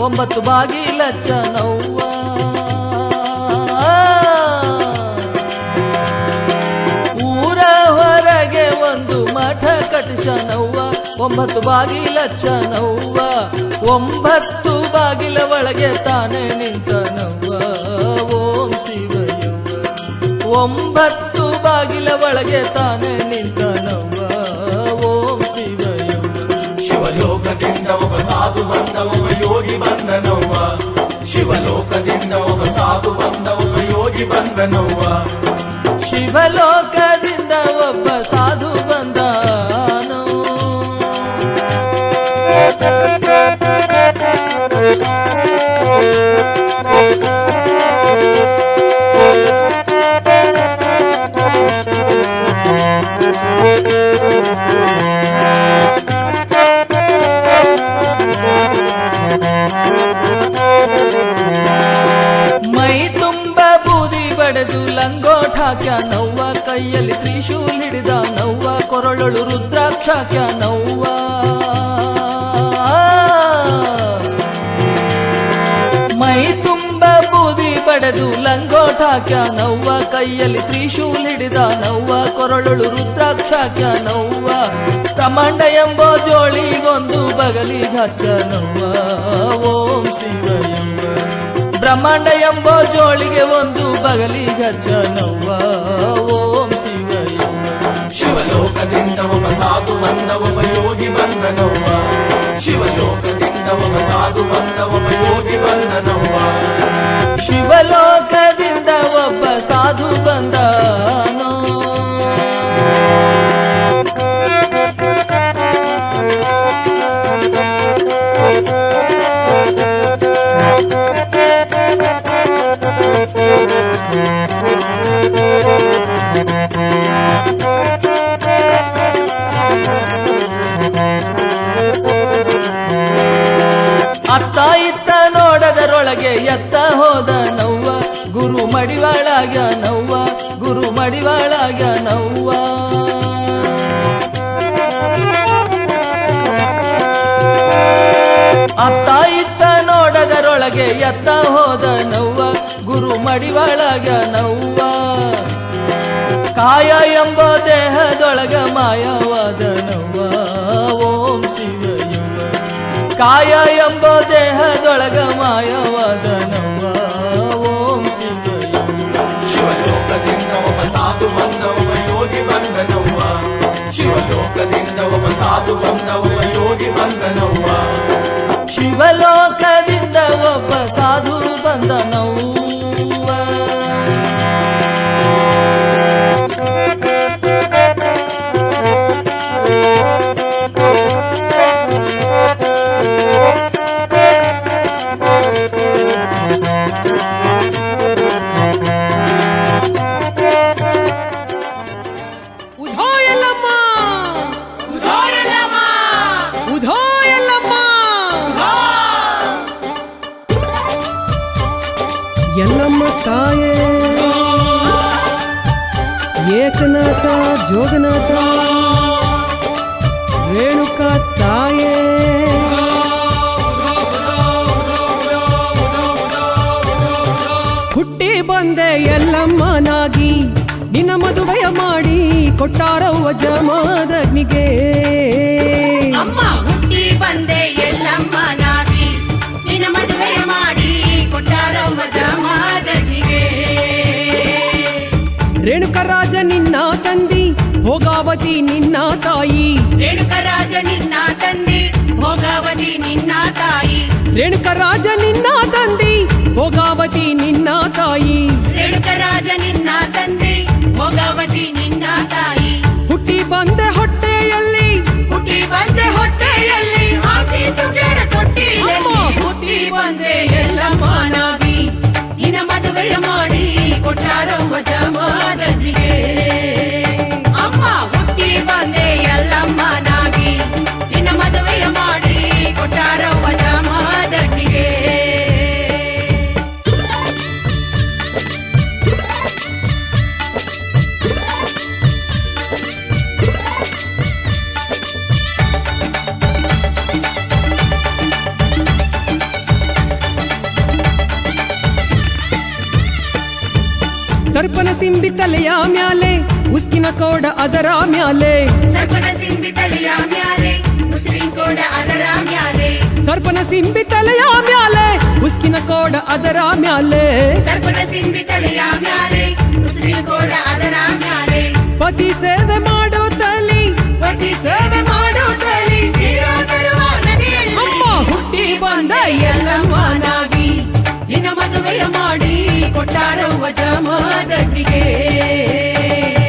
Speaker 8: 9 ಬಾಗಿಲಚ್ಚನವ್ವ. ಊರ ಹೊರಗೆ ಒಂದು ಮಠ ಕಟ್ಟಿಸನವ್ವ, 9 ಬಾಗಿಲಚ್ಚನವ್ವ. 9 ಬಾಗಿಲ ಒಳಗೆ ತಾನೇ ನಿಂತನವ್ವ, ಓಂ ಶಿವಯವ್ವ. 9 ಬಾಗಿಲ ಒಳಗೆ ತಾನೇ ನಿಂತನವ್ವ, ಓಂ ಶಿವಯವ್ವ.
Speaker 9: ಶಿವಲೋಕದಿಂದ ಒಬ್ಬ ಸಾಧು ಬಂದ ಒಬ್ಬ ಯೋಗಿ ಬಂದನವ್ವ. ಶಿವಲೋಕದಿಂದ ಒಬ್ಬ ಸಾಧು ಬಂದ ಒಬ್ಬ ಯೋಗಿ ಬಂದನವ್ವ.
Speaker 8: ಶಿವಲೋಕದಿಂದ ಒಬ್ಬ ಸಾಧು ಬಂದನು. ಮೈ ತುಂಬ ಬೂದಿ ಬಡೆದು ಲಂಗೋಟ ಹಾಕ್ಯಾನವ್ವ, ಕೈಯಲ್ಲಿ ತ್ರಿಶೂಲ್ ಹಿಡಿದ ನವ್ವ, ಕೊರಳೊಳು ರುದ್ರಾಕ್ಷ ಹಾಕ್ಯಾನವ್ವ. ಮೈ ತುಂಬ ಬೂದಿ ಬಡೆದು ಲಂಗೋಟ ಹಾಕ್ಯಾನವ್ವ, ಕೈಯಲ್ಲಿ ತ್ರಿಶೂಲ್ ಹಿಡಿದ ನವ್ವ, ಕೊರಳೊಳು ರುದ್ರಾಕ್ಷ ಹಾಕ್ಯಾನವ್ವ. ಬ್ರಹ್ಮಾಂಡ ಎಂಬ ಜೋಳಿಗೊಂದು ಬಗಲಿಗೆ ಹಚ್ಚನವ್ವ, ಓಂ ಶಿವಯವ್ವ. ಬ್ರಹ್ಮಾಂಡ ಎಂಬ ಜೋಳಿಗೆ ಒಂದು ಬಗಲಿಗೆ ಹಚ್ಚನವ್ವ, ಓಂ ಶಿವಯವ್ವ.
Speaker 9: ಶಿವಲೋಕದಿಂದ ಒಬ್ಬ ಸಾಧು ಬಂದ ಒಬ್ಬ ಯೋಗಿ ಬಂದನವ್ವ. ಶಿವಲೋಕದಿಂದ ಒಬ್ಬ ಸಾಧು ಬಂದ ಒಬ್ಬ ಯೋಗಿ ಬಂದನವ್ವ.
Speaker 8: ಶಿವಲೋಕದಿಂದ ಒಬ್ಬ ಸಾಧು ಬಂದನು. ಅತ್ತ ಇತ್ತ ನೋಡದರೊಳಗೆ ಎತ್ತ ಹೋದ ನವ್ವ, ಗುರು ಮಡಿವಾಳಾಗ ನವ್ವ, ಗುರು ಮಡಿವಾಳಾಗ ನವ್ವ. ಅತ್ತ ಇತ್ತ ನೋಡದರೊಳಗೆ ಎತ್ತ ಹೋದ ನವ್ವ, ಗುರು ಮಡಿವಾಳಾಗ ನವ್ವ. ಕಾಯ ಎಂಬ ದೇಹದೊಳಗ ಮಾಯವಾದ ನವ್ವ, ಓಂ ಶಿವಯವ್ವ. ಕಾಯ ಎಂಬ ದೇಹದೊಳಗ ಮಾಯವಾದ ನವ್ವ, ಓಂ ಶಿವಯವ್ವ.
Speaker 9: ಶಿವಲೋಕದಿಂದ ಒಬ್ಬ ಸಾಧು ಬಂದ ಒಬ್ಬ ಯೋಗಿ ಬಂದನವ್ವ. ಶಿವಲೋಕದಿಂದ ಒಬ್ಬ ಸಾಧು ಬಂದ ಒಬ್ಬ ಯೋಗಿ ಬಂದನವ್ವ.
Speaker 8: ಶಿವಲೋಕದಿಂದ ಒಬ್ಬ ಸಾಧು ಬಂದನವ್ವ.
Speaker 10: ಎಲ್ಲಮ್ಮ ತಾಯೇ, ಏಕನಾಥ ಜೋಗನಾಥ, ರೇಣುಕಾ ತಾಯೇ, ಹುಟ್ಟಿ ಬಂದೆ ಎಲ್ಲಮ್ಮನಾಗಿ, ನಿನ್ನ ಮದುವೆಯ ಮಾಡಿ ಕೊಟ್ಟಾರವ್ವ ಜಮದಗ್ನಿಗೆ.
Speaker 6: ಅಮ್ಮ ಹುಟ್ಟಿ ಬಂದೆ ಎಲ್ಲಮ್ಮನಾಗಿ, ನಿನ್ನ ಮದುವೆ ಮಾಡಿ ಕೊಟ್ಟಾರವ್ವ ಜಮದಗ್ನಿಗೆ.
Speaker 10: ರೇಣುಕರಾಜ ನಿನ್ನ ತಂದಿ, ಭೋಗಾವತಿ ನಿನ್ನ ತಾಯಿ.
Speaker 6: ರೇಣುಕರಾಜ ನಿನ್ನ ತಂದೆ, ಭೋಗಾವತಿ ನಿನ್ನ ತಾಯಿ.
Speaker 10: ರೇಣುಕರಾಜ ನಿನ್ನ ತಂದಿ, ಭೋಗಾವತಿ ನಿನ್ನ ತಾಯಿ.
Speaker 6: ರೇಣುಕರಾಜ ನಿನ್ನ ತಂದೆ, ಭೋಗಾವತಿ ನಿನ್ನ ತಾಯಿ.
Speaker 10: ಹುಟ್ಟಿ ಬಂದೆ ಹೊಟ್ಟೆಯಲ್ಲಿ,
Speaker 6: ಹುಟ್ಟಿ ಬಂದೆ ಹೊಟ್ಟೆಯಲ್ಲಿ, ಹಾಕಿತು ಕೆರ ತೊಟ್ಟಿಯಲ್ಲಿ. ಹುಟ್ಟಿ ಬಂದೆ ಎಲ್ಲಮ್ಮನಾಗಿ, ನಿನ್ನ ಮದುವೆಯ ಮಾಡಿ ಕೊಟ್ಟಾರವ್ವ ಜಮದಗ್ನಿಗೆ. ಅಮ್ಮ ಹುಟ್ಟಿ ಬಂದೆ ಎಲ್ಲಮ್ಮನಾಗಿ, ನಿನ್ನ ಮದುವೆಯ ಮಾಡಿ ಕೊಟ್ಟಾರವ್ವ ಜಮದಗ್ನಿಗೆ.
Speaker 10: ಸರ್ಪನ ಸಿಂಬಿ ತಲೆಯ ಮ್ಯಾಲೆ ಉಸ್ಕಿನ ಕೋಡ ಅದರ ಮ್ಯಾಲೆ
Speaker 6: ಸರ್ಪನ ಸಿಂಬಿ ತಲೆಯ ಮ್ಯಾಲೆ ಉಸಿರಿನ ಕೋಡ ಅದರ ಮ್ಯಾಲೆ
Speaker 10: ಸರ್ಪನ ಸಿಂಬಿ ತಲೆಯ ಮ್ಯಾಲೆ ಉಸ್ಕಿನ ಕೋಡ ಅದರ ಮ್ಯಾಲೆ
Speaker 6: ಸರ್ಪನ ಸಿಂಬಿ ತಲೆಯ ಮ್ಯಾಲೆ ಉಸಿರಿನ ಕೋಡ ಅದರ ಮ್ಯಾಲೆ
Speaker 10: ಪತಿ ಸೇವೆ ಮಾಡೋ ತಲಿ
Speaker 6: ಪತಿ ಸೇವೆ ಮಾಡೋ ತಲಿ ತೀರಾ ತರುವ ನದಿಯಲ್ಲಿ
Speaker 10: ಅಮ್ಮ ಹುಟ್ಟಿ ಬಂದ
Speaker 6: ಎಲ್ಲಮ್ಮನಾಗಿ ನಿನ್ನ ಮದುವೆಯ ಮಾಡಿ ಕೊಟ್ಟಾರವ್ವ ಜಮದಗ್ನಿಗೆ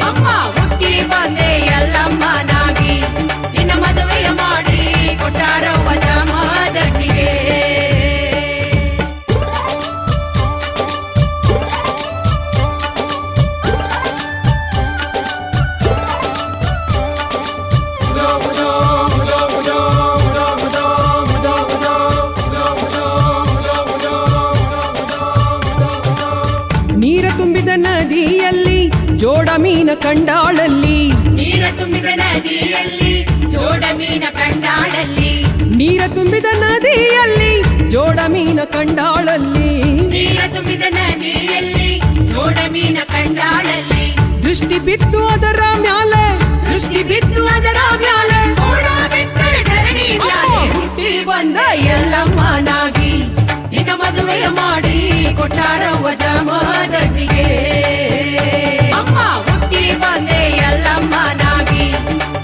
Speaker 6: ಅಮ್ಮ ಹುಟ್ಟಿ ಬಂದೆ ಎಲ್ಲಮ್ಮನಾಗಿ ನಿನ್ನ ಮದುವೆಯ ಮಾಡಿ ಕೊಟ್ಟಾರವ್ವ ಜಮದಗ್ನಿಗೆ
Speaker 10: ನೀರ ತುಂಬಿದ ನದಿಯಲ್ಲಿ ಜೋಡ ಮೀನ ಕಂಡಾಳಲ್ಲಿ
Speaker 6: ನೀರ ತುಂಬಿದ ನದಿಯಲ್ಲಿ ಜೋಡ ಮೀನ ಕಂಡಾಳಲ್ಲಿ
Speaker 10: ನೀರ ತುಂಬಿದ ನದಿಯಲ್ಲಿ ಜೋಡ ಮೀನ ಕಂಡಾಳಲ್ಲಿ
Speaker 6: ನೀರ ತುಂಬಿದ ನದಿಯಲ್ಲಿ ಜೋಡ ಮೀನ ಕಂಡಾಳಲ್ಲಿ
Speaker 10: ದೃಷ್ಟಿ ಬಿತ್ತು ಅದರ ಮ್ಯಾಲೆ
Speaker 6: ದೃಷ್ಟಿ ಬಿದ್ದು ಅದರ ಮ್ಯಾಲೆ ಓಡ ಬೆಟ್ಟರೆ ಧರಣಿ ಮ್ಯಾಲೆ ಹುಟ್ಟಿ ಬಂದ ಎಲ್ಲಮ್ಮನಾಗಿ ನಿನ್ನ ಮದುವೆಯ ಮಾಡಿ ಕೊಟ್ಟಾರವ್ವ ಜಮದಗ್ನಿಗೆ ಅಮ್ಮ ಹುಟ್ಟಿ ಬಂದೆ ಎಲ್ಲಮ್ಮನಾಗಿ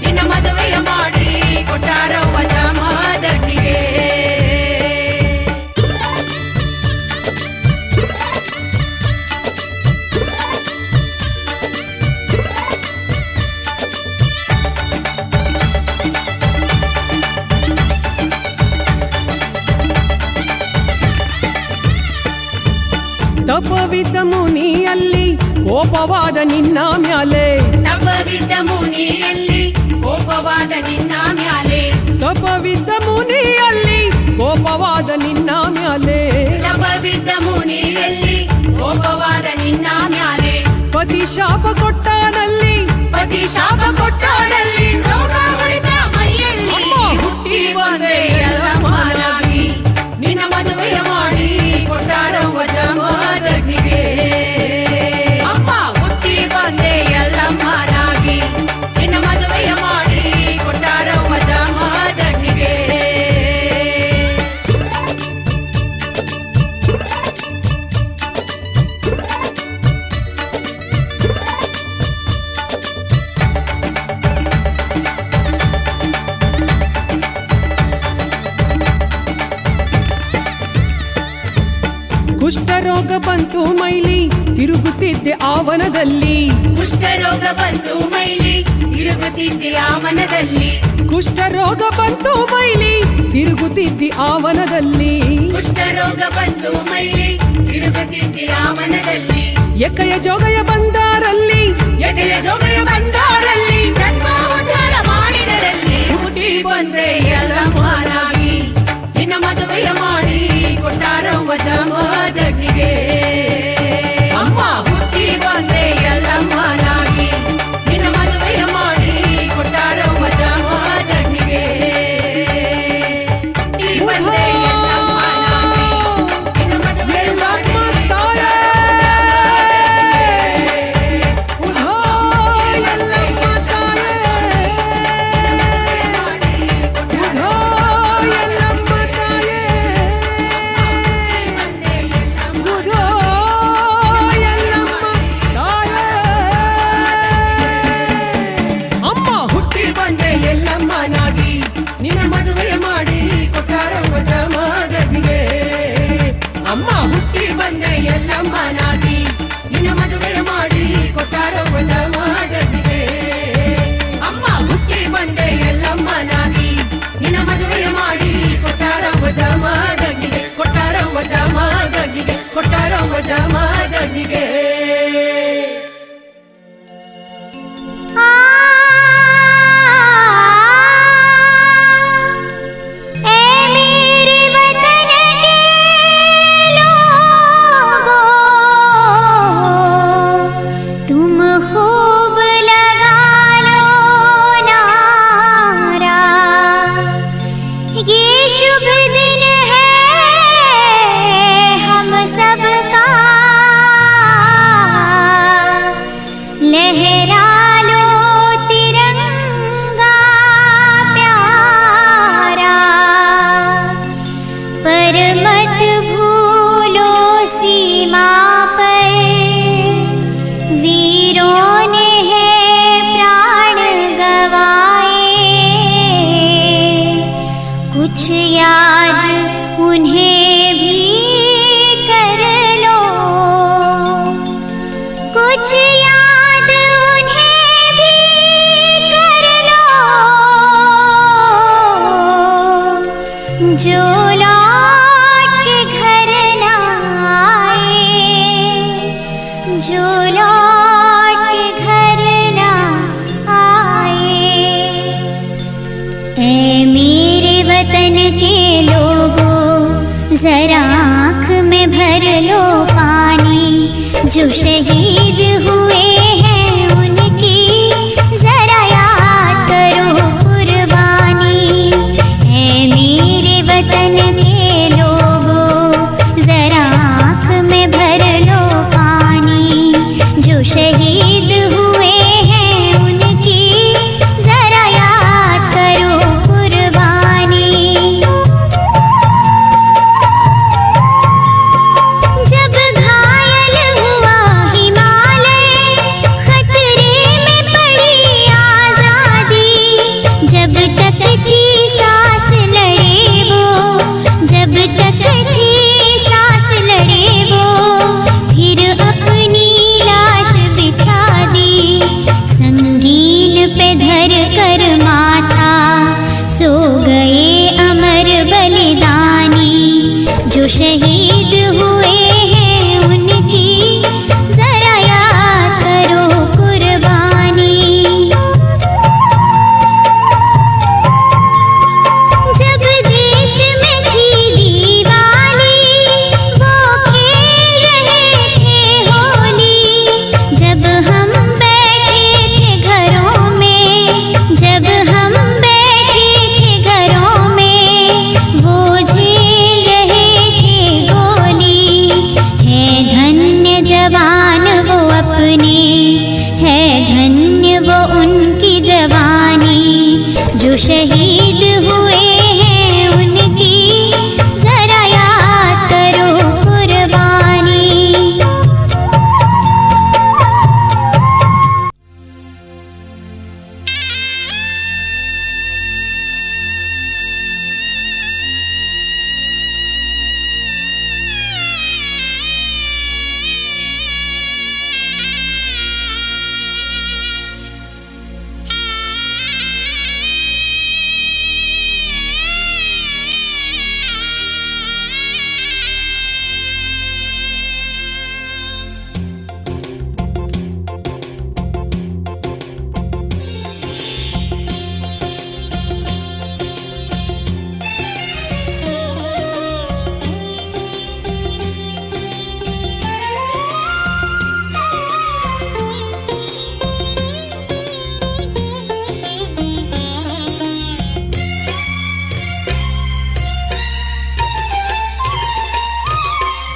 Speaker 6: ನಿನ್ನ ಮದುವೆಯ ಮಾಡಿ ಕೊಟ್ಟಾರವ್ವ ಜಮದಗ್ನಿಗೆ
Speaker 10: ತಪವಿದ್ದ ಮುನಿಯಲ್ಲಿ ಕೋಪವಾದ ನಿನ್ನ ಮ್ಯಾಲೆ
Speaker 6: ತಪವಿದ್ದ ಮುನಿಯಲ್ಲಿ ಕೋಪವಾದ ನಿನ್ನ ಮ್ಯಾಲೆ
Speaker 10: ತಪವಿದ್ದ ಮುನಿಯಲ್ಲಿ ಕೋಪವಾದ ನಿನ್ನ ಮ್ಯಾಲೆ
Speaker 6: ತಪವಿದ್ದ ಮುನಿಯಲ್ಲಿ ಕೋಪವಾದ ನಿನ್ನ ಮ್ಯಾಲೆ
Speaker 10: ಪತಿ ಶಾಪ ಕೊಟ್ಟಾನಲ್ಲಿ
Speaker 6: ಪತಿ ಶಾಪ ಕೊಟ್ಟಾನಲ್ಲಿ ರೋಗ ಹೊಡೆದ ಮೈಯಲ್ಲಿ ಹುಟ್ಟಿ ಬಂದೆ ಎಲ್ಲಮ್ಮನಾಗಿ ನಿನ್ನ ಮದುವೆಯ ಮಾಡಿ ಕೊಟ್ಟಾರವ್ವ ಜಮದಗ್ನಿಗೆ ಅಮ್ಮ ಹುಟ್ಟಿ ಬಂದೆ ಎಲ್ಲಮ್ಮನಾಗಿ ನಿನ್ನ ಮದುವೆಯ ಮಾಡಿ ಕೊಟ್ಟಾರವ್ವ ಜಮದಗ್ನಿಗೆ
Speaker 10: ಕುಷ್ಠರೋಗ ಬಂತು ಮೈಲಿ ತಿರುಗುತ್ತಿದ್ದೆ ಆವನದಲ್ಲಿ
Speaker 6: ಕುಷ್ಠರೋಗ ಬಂತು ಮೈಲಿ ತಿರುಗುತ್ತಿದ್ದೆ ಆವನದಲ್ಲಿ
Speaker 10: ಕುಷ್ಠರೋಗ ಬಂತು ಮೈಲಿ ತಿರುಗುತ್ತಿದ್ದಿ ಆವನದಲ್ಲಿ
Speaker 6: ಕುಷ್ಠರೋಗ ಬಂತು ಮೈಲಿ ತಿರುಗುತ್ತಿದ್ದೆ ಆವನದಲ್ಲಿ
Speaker 10: ಎಕಯ ಜೋಗಯ ಬಂದಾರಲ್ಲಿ
Speaker 6: ಎದೆಯ ಜೋಗಯ ಬಂದಾರಲ್ಲಿ ಜನ್ಮ ಉದ್ಧಾರ ಮಾಡಿದರಲ್ಲಿ ಹುಟ್ಟಿ ಬಂದೆ ಎಲ್ಲಮ್ಮನಾಗಿ ನಿನ್ನ ಮದುವೆಯ ಮಾಡಿ ಕೊಟ್ಟಾರವ್ವ ಜಮದಗ್ನಿಗೆ ಅಮ್ಮ ಹುಟ್ಟಿ ಬಂದೆ ಎಲ್ಲಮ್ಮನಾಗಿ ನಿನ್ನ ಮದುವೆಯ ಮಾಡಿ ಕೊಟ್ಟಾರವ್ವ ಜಮದಗ್ನಿಗೆ ಹುಟ್ಟಿ ಬಂದೆ ಎಲ್ಲಮ್ಮನಾಗಿ ನಿನ್ನ ಮದುವೆಯ ಮಾಡಿ
Speaker 10: ಉಧೋ ಎಲ್ಲಮ್ಮ ತಾಯೇ ಉಧೋ ಎಲ್ಲಮ್ಮ ತಾಯೇ ಉಧೋ ಎಲ್ಲಮ್ಮ ತಾಯೇ ಅಮ್ಮ ಹುಟ್ಟಿ ಬಂದೆ ಎಲ್ಲಮ್ಮನಾಗಿ ನಿನ್ನ ಮದುವೆಯ ಮಾಡಿ ಕೊಟ್ಟಾರವ್ವ ಜಮದಗ್ನಿಗೆ ಅಮ್ಮ ಹುಟ್ಟಿ ಬಂದೆ ಎಲ್ಲಮ್ಮನಾಗಿ ನಿನ್ನ ಮದುವೆಯ ಮಾಡಿ ಕೊಟ್ಟಾರವ್ವ ಜಮದಗ್ನಿಗೆ ಅಮ್ಮ ಹುಟ್ಟಿ ಬಂದೆ ಎಲ್ಲಮ್ಮನಾಗಿ ನಿನ್ನ ಮದುವೆಯ ಮಾಡಿ ಕೊಟ್ಟಾರವ್ವ ಜಮದಗ್ನಿಗೆ ಕೊಟ್ಟಾರವ್ವ ಜಮದಗ್ನಿಗೆ ಕೊಟ್ಟಾರವ್ವ ಜಮದಗ್ನಿಗೆ
Speaker 11: तुम खूब लगा लो नारा, ये शुभ दिन है हम सबका। जो लौट के घर ना आए। ऐ मेरे वतन के लोगों जरा आँख में भर लो पानी, जो शहीद हुए हैं उनकी जरा याद करो कुर्बानी। ऐ मेरे वतन के लोगों जरा आँख में भर लो पानी, जो शहीद हुए हैं उनकी जरा याद करो कुर्बानी। जब घायल हुआ हिमालय, खतरे में पड़ी आजादी, जब तक थी सांस लड़े वो, जब तक थी सांस लड़े वो, फिर अपनी लाश बिछा दी, संगीन पे धर कर माथा सो गए अमर बलिदानी, जो शहीद हुए हैं उनकी जरा याद करो कुर्बानी। जब देश में थी दिवाली, वो खेल रहे थे होली, जब हम बैठे थे घरों में, जब हम बैठे थे घरों में, वो झेल रहे थे गोली। है धन्य जवान वो अपने, है धन्य वो उनकी जवानी, जो शहीद हुए हैं उनकी जरा याद करो कुर्बानी।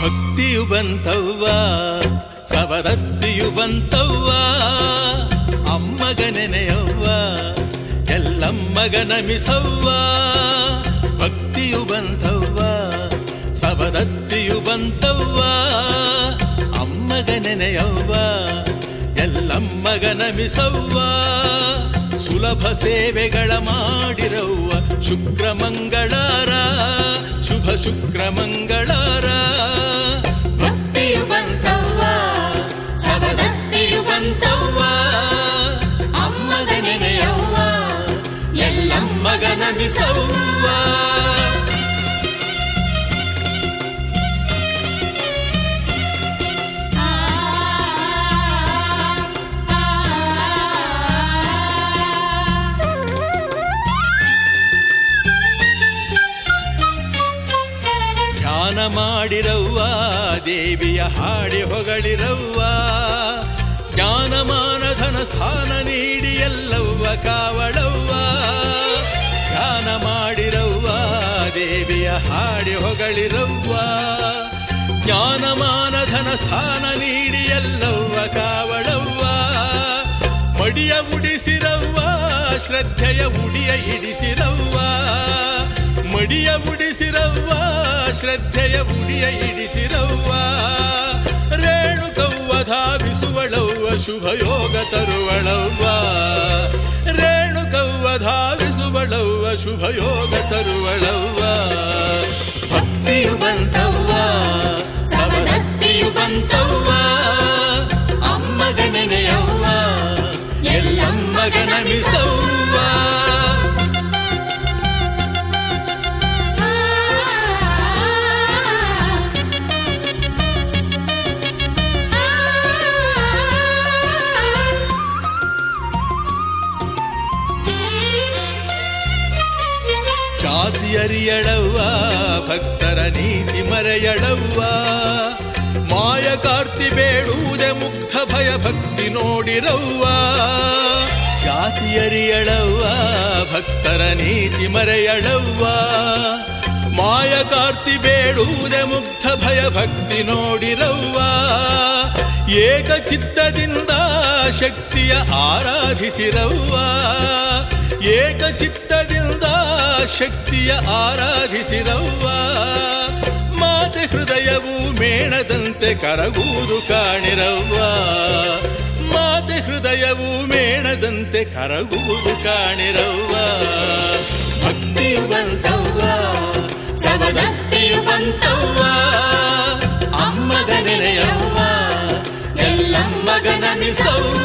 Speaker 3: ಭಕ್ತಿಯು ಬಂತವ್ವ, ಸವದತ್ತಿಯು ಬಂತವ್ವ, ಅಮ್ಮಗ ನೆನೆಯವ್ವ, ಎಲ್ಲಮ್ಮಗ ನಮಿಸವ್ವ. ಭಕ್ತಿಯು ಬಂತವ್ವ, ಸವದತ್ತಿಯು ಬಂತವ್ವ, ಅಮ್ಮಗ ನೆನೆಯವ್ವ, ಎಲ್ಲಮ್ಮಗ ನಮಿಸವ್ವ. ಸುಲಭ ಸೇವೆಗಳ ಮಾಡಿರವ್ವ, ಶುಕ್ರ ಮಂಗಳಾರ, ಶುಭ ಶುಕ್ರ ಮಂಗಳಾರ.
Speaker 1: ಭಕ್ತಿಯು ಬಂತವ್ವ, ಸವದತ್ತಿಯು ಬಂತವ್ವ, ಅಮ್ಮಗ ನೆನೆಯವ್ವ, ಎಲ್ಲಮ್ಮಗ ನಮಿಸವ್ವ. ಧ್ಯಾನ ಮಾಡಿರವ್ವ, ದೇವಿಯ ಹಾಡಿ ಹೊಗಳಿರವ್ವ, ಜ್ಞಾನಮಾನ ಧನ ಸ್ಥಾನ ನೀಡಿ ಎಲ್ಲವ್ವ ಕಾವಳವ್ವ. ಧ್ಯಾನ ಮಾಡಿರವ್ವ, ದೇವಿಯ ಹಾಡಿ ಹೊಗಳಿರವ್ವ, ಜ್ಞಾನಮಾನ ಧನ ಸ್ಥಾನ ನೀಡಿ ಎಲ್ಲವ್ವ ಕಾವಳವ್ವ. ಮಡಿಯ ಉಡಿಸಿರವ್ವ, ಶ್ರದ್ಧೆಯ ಉಡಿಯ ಇಡಿಸಿರವ್ವ, ಮಡಿಯ ಉಡಿಸಿರವ್ವ, ಶ್ರದ್ಧೆಯ ಉಡಿಯ ಇಡಿಸಿರವ್ವ. ರೇಣುಕವ್ವ ಧಾವಿಸುವಳವ್ವ, ಶುಭಯೋಗ ತರುವಳವ್ವ. ರೇಣುಕವ್ವ ಧಾವಿಸುವಳವ್ವ, ಶುಭಯೋಗ ತರುವಳವ್ವ. ಭಕ್ತಿಯು ಬಂತವ್ವ, ಸವದತ್ತಿಯು ಬಂತವ್ವ, ಅಮ್ಮಗ ನೆನೆಯವ್ವ, ಎಲ್ಲಮ್ಮಗ ನಮಿಸವ್ವ.
Speaker 3: ಅರಿಯಳವ್ವ ಭಕ್ತರ ನೀತಿ ಮರೆಯಳವ್ವ. ಮಾಯ ಕಾರ್ತಿ ಬೇಡುವುದೇ ಮುಗ್ಧ ಭಯ ಭಕ್ತಿ ನೋಡಿರವ್ವ. ಜಾತಿ ಅರಿಯಳವ್ವ ಭಕ್ತರ ನೀತಿ ಮರೆಯಳವ್ವ. ಮಾಯ ಕಾರ್ತಿ ಬೇಡುವುದೇ ಮುಗ್ಧ ಭಯ ಭಕ್ತಿ ನೋಡಿರವ್ವ. ಏಕಚಿತ್ತದಿಂದ ಶಕ್ತಿಯ ಆರಾಧಿಸಿರವ್ವ. ಏಕಚಿತ್ತದಿಂದ ಶಕ್ತಿಯ ಆರಾಧಿಸಿರವ್ವ. ಮಾತೆ ಹೃದಯವು ಮೇಣದಂತೆ ಕರಗುವುದು ಕಾಣಿರವ್ವ. ಮಾತೆ ಹೃದಯವು ಮೇಣದಂತೆ ಕರಗುವುದು ಕಾಣಿರವ್ವ.
Speaker 1: ಭಕ್ತಿಯು ಬಂತವ್ವ ಸವದತ್ತಿಯು ಬಂತವ್ವ. ಅಮ್ಮಗ ನೆನೆಯವ್ವ ಎಲ್ಲಮ್ಮಗ ನಮಿಸವ್ವ.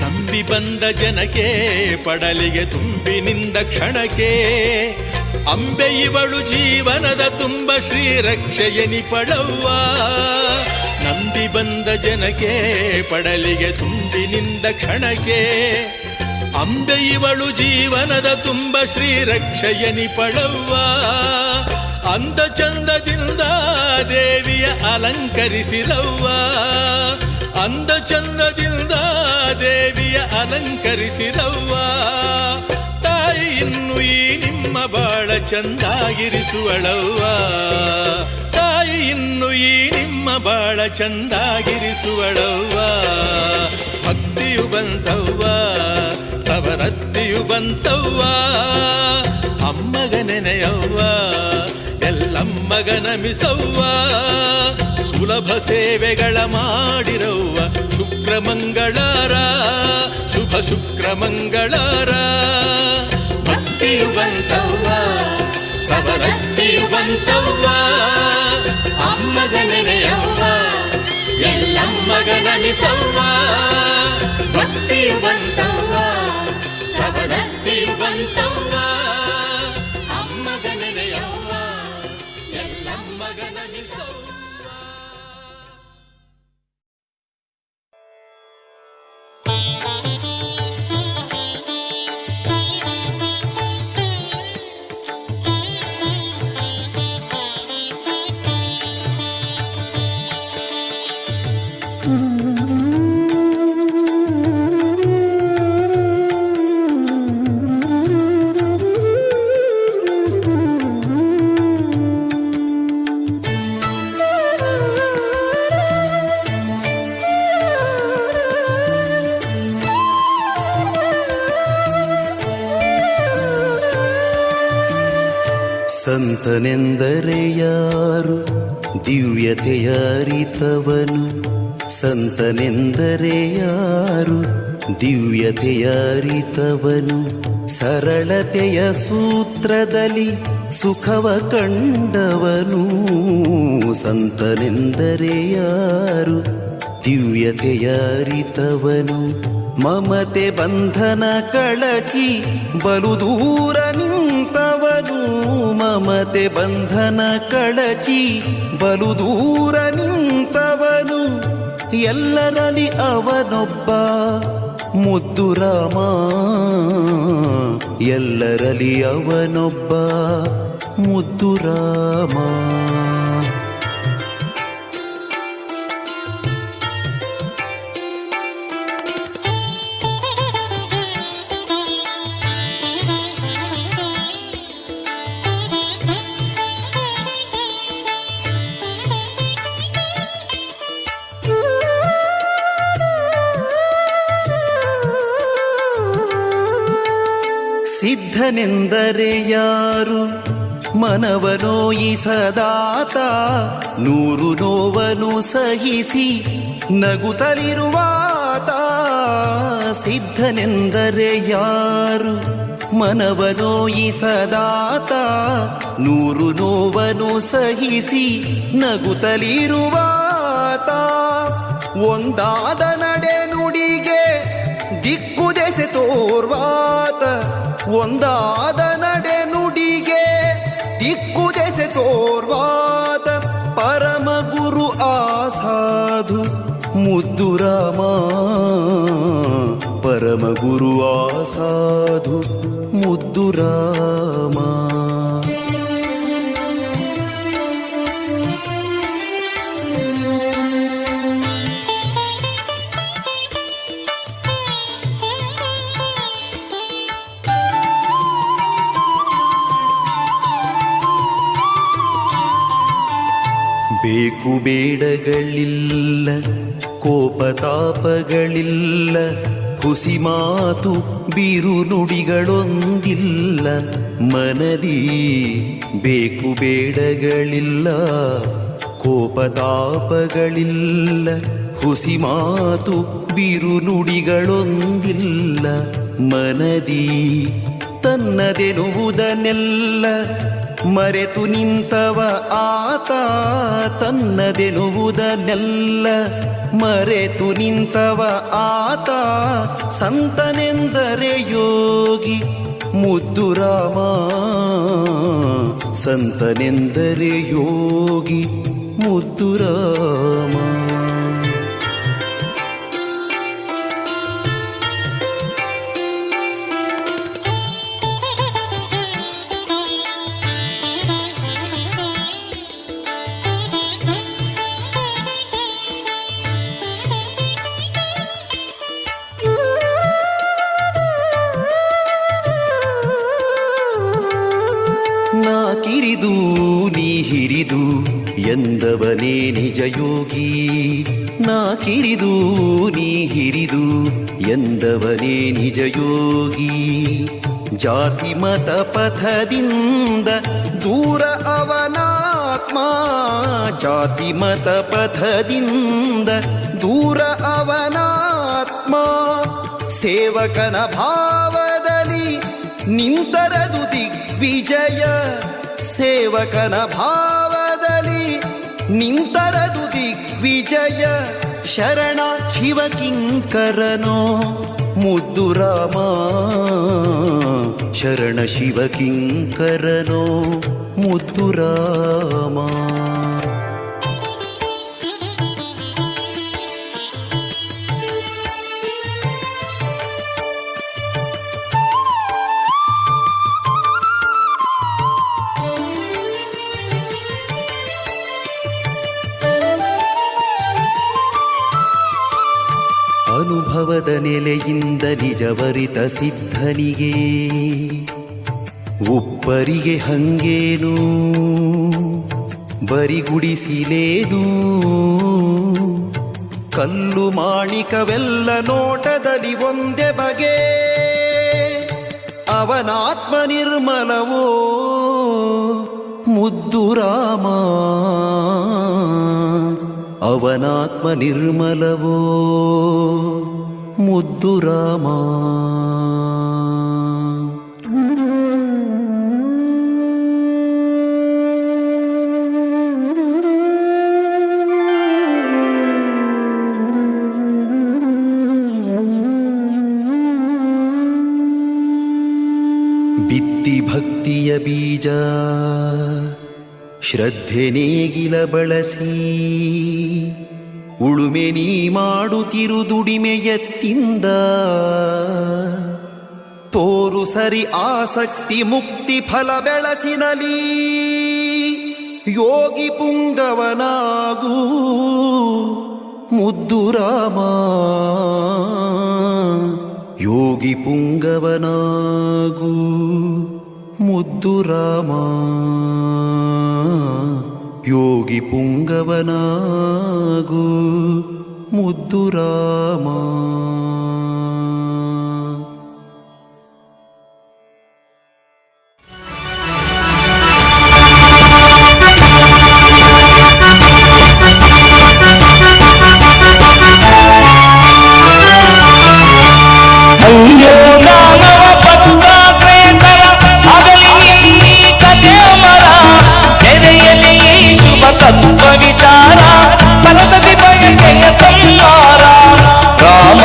Speaker 3: ನಂಬಿ ಬಂದ ಜನಕ್ಕೆ ಪಡಲಿಗೆ ತುಂಬಿನಿಂದ ಕ್ಷಣಕ್ಕೆ ಅಂಬೆ ಇವಳು ಜೀವನದ ತುಂಬ ಶ್ರೀರಕ್ಷೆಯನಿ ಪಡವ್ವ. ನಂಬಿ ಬಂದ ಜನಕ್ಕೆ ಪಡಲಿಗೆ ತುಂಬಿನಿಂದ ಕ್ಷಣಕ್ಕೆ ಅಂಬೆ ಇವಳು ಜೀವನದ ತುಂಬ ಶ್ರೀರಕ್ಷೆಯನಿ ಪಡವ್ವ. ಅಂದ ಚಂದದಿಂದ ದೇವಿಯ ಅಲಂಕರಿಸಿರವ್ವ. ಅಂದ ಚಂದದಿಂದ ದೇವಿಯ ಅಲಂಕರಿಸಿರವ್ವ. ತಾಯಿ ಇನ್ನು ಈ ನಿಮ್ಮ ಬಾಳ ಚಂದಾಗಿರಿಸುವಳವ್ವ. ತಾಯಿ ಇನ್ನು ಈ ನಿಮ್ಮ ಬಾಳ ಚಂದಾಗಿರಿಸುವಳವ್ವ. ಭಕ್ತಿಯು ಬಂತವ್ವ ಸವದತ್ತಿಯು ಬಂತವ್ವ. ಅಮ್ಮಗ ನೆನೆಯವ್ವ ಎಲ್ಲಮ್ಮಗ ನಮಿಸವ್ವ. ಸುಲಭ ಸೇವೆಗಳ ಮಾಡಿರವ್ವ ಶುಕ್ರಮಂಗಳಾರ ಶುಭ ಶುಕ್ರಮಂಗಳಾರ.
Speaker 1: ಭಕ್ತಿಯು ಬಂತವ್ವ ಸವದತ್ತಿಯು ಬಂತವ್ವ. ಅಮ್ಮಗ ನೆನೆಯವ್ವ ಎಲ್ಲಮ್ಮಗ ನಮಿಸವ್ವ. ಭಕ್ತಿಯು ಬಂತವ್ವ ಸವದತ್ತಿಯು ಬಂತವ್ವ. ಅಮ್ಮಗ ನೆನೆಯವ್ವ ಎಲ್ಲಮ್ಮಗ ನಮಿಸವ್ವ.
Speaker 5: ಸಂತನೆಂದರೆ ಯಾರು ದಿವ್ಯತೆಯ ಅರಿತವನು. ಸಂತನೆಂದರೆ ಯಾರು ದಿವ್ಯತೆಯ ಅರಿತವನು. ಸರಳತೆಯ ಸೂತ್ರದಲ್ಲಿ ಸುಖವ ಕಂಡವನು. ಸಂತನೆಂದರೆ ಯಾರು ದಿವ್ಯತೆಯ ಅರಿತವನು. ಮಮತೆ ಬಂಧನ ಕಳಚಿ ಬಲು ದೂರ ನಿಂತವನು. ಮಮತೆ ಬಂಧನ ಕಳಚಿ ಬಲು ದೂರ ನಿಂತವನು. ಎಲ್ಲರಲ್ಲಿ ಅವನೊಬ್ಬ ಮುದ್ದು ರಾಮ. ಎಲ್ಲರಲ್ಲಿ ಅವನೊಬ್ಬ ಮುದ್ದು ರಾಮ. ಸಿದ್ಧನೆಂದರೆ ಯಾರು ಮನವನೋಯಿಸದಾತ. ನೂರು ನೋವನು ಸಹಿಸಿ ನಗುತ್ತಲಿರುವಾತ. ಸಿದ್ಧನೆಂದರೆ ಯಾರು ಮನವನೋಯಿಸದಾತ. ನೂರು ನೋವನು ಸಹಿಸಿ ನಗುತ್ತಲಿರುವಾತ. ಒಂದಾದ ನಡೆ ನುಡಿಗೆ ದಿಕ್ಕು ದೆಸೆ ತೋರ್ವಾತ. ಒಂದಾದ ನಡೆ ನುಡಿಗೆ ದಿಕ್ಕುದೆಸೆ ತೋರ್ವಾದ ಪರಮ ಗುರು ಆಸಾಧು ಮುದ್ದು ರಾಮ ಪರಮ ಗುರು ಆಸಾಧು ಮುದ್ದು ರಾಮ. ಬೇಕು ಬೇಡಗಳಿಲ್ಲ, ಕೋಪತಾಪಗಳಿಲ್ಲ, ಹುಸಿ ಮಾತು ಬಿರು ನುಡಿಗಳೊಂದಿಲ್ಲ ಮನದಿ. ಬೇಕು ಬೇಡಗಳಿಲ್ಲ, ಕೋಪತಾಪಗಳಿಲ್ಲ, ಹುಸಿ ಮಾತು ಬಿರು ನುಡಿಗಳೊಂದಿಲ್ಲ ಮನದಿ. ತನ್ನದೆನುವುದನ್ನೆಲ್ಲ ಮರೆತು ನಿಂತವ ಆತ, ತನ್ನದೆನುವುದನ್ನೆಲ್ಲ ಮರೆತು ನಿಂತವ ಆತ. ಸಂತನೆಂದರೆ ಯೋಗಿ ಮುದ್ದು ರಾಮ, ಸಂತನೆಂದರೆ ಯೋಗಿ ಮುದ್ದು ರಾಮ. ನಾ ಕಿರಿದು ನೀ ಹಿರಿದು ಎಂದವನೇ ನಿಜ ಯೋಗಿ. ನಾ ಕಿರಿದು ನೀ ಹಿರಿದು ಎಂದವನೇ ನಿಜ ಯೋಗಿ. ಜಾತಿ ಮತ ಪಥದಿಂದ ದೂರ ಅವನಾತ್ಮ, ಜಾತಿ ಮತ ಪಥದಿಂದ ದೂರ ಅವನಾತ್ಮ. ಸೇವಕನ ಭಾವದಲ್ಲಿ ನಿಂತರದು ದಿಗ್ವಿಜಯ, ಸೇವಕನ ಭಾವದಲ್ಲಿ ನಿಂತರದು ದಿಗ್ವಿಜಯ. ಶರಣ ಶಿವಕಿಂಕರನೋ ಮುದ್ದು ರಾಮ, ಶರಣ ಶಿವಕಿಂಕರನೋ ಮುದ್ದು ರಾಮ. ಅನುಭವದ ನೆಲೆಯಿಂದ ನಿಜವರಿತ ಸಿದ್ಧನಿಗೆ ಒಬ್ಬರಿಗೆ ಹಂಗೇನು ಬರಿಗುಡಿಸಿಲೇನು. ಕಲ್ಲು ಮಾಣಿಕವೆಲ್ಲ ನೋಟದಲ್ಲಿ ಒಂದೇ ಬಗೆ, ಅವನಾತ್ಮ ನಿರ್ಮಲವೋ ಮುದ್ದು ರಾಮ, ಅವನಾತ್ಮ ನಿರ್ಮಲವೋ ಮುದ್ದು ರಾಮ. ಬಿತ್ತಿ ಭಕ್ತಿಯ ಬೀಜ ಶ್ರದ್ಧೆ ನೇಗಿಲ ಬಳಸಿ, ಉಳುಮೆ ನೀ ಮಾಡುತ್ತಿರು ದುಡಿಮೆಯತ್ತಿಂದ. ತೋರು ಸರಿ ಆಸಕ್ತಿ ಮುಕ್ತಿ ಫಲ ಬೆಳಸಿನಲಿ, ಯೋಗಿ ಪುಂಗವನಾಗೂ ಮುದ್ದು ರಾಮ, ಯೋಗಿ ಪುಂಗವನಾಗೂ ಮುದ್ದು ರಾಮ, ಯೋಗಿ ಪುಂಗವನಾಗೂ ಮುದ್ದು ರಾಮ.
Speaker 8: ಅಯ್ಯೋ ದಾನವ ಪಥಾಗ್ರೇಸರ ಆಗಲಿ ನಿನ್ನಿ ಕಥೆ ಮರ, ತೆರೆಯಲಿ ಶುಭ ತತ್ವ ವಿಚಾರ, ಪರದದಿ ಬಯಕೆಯ ಸಂಹಾರ. ರಾಮ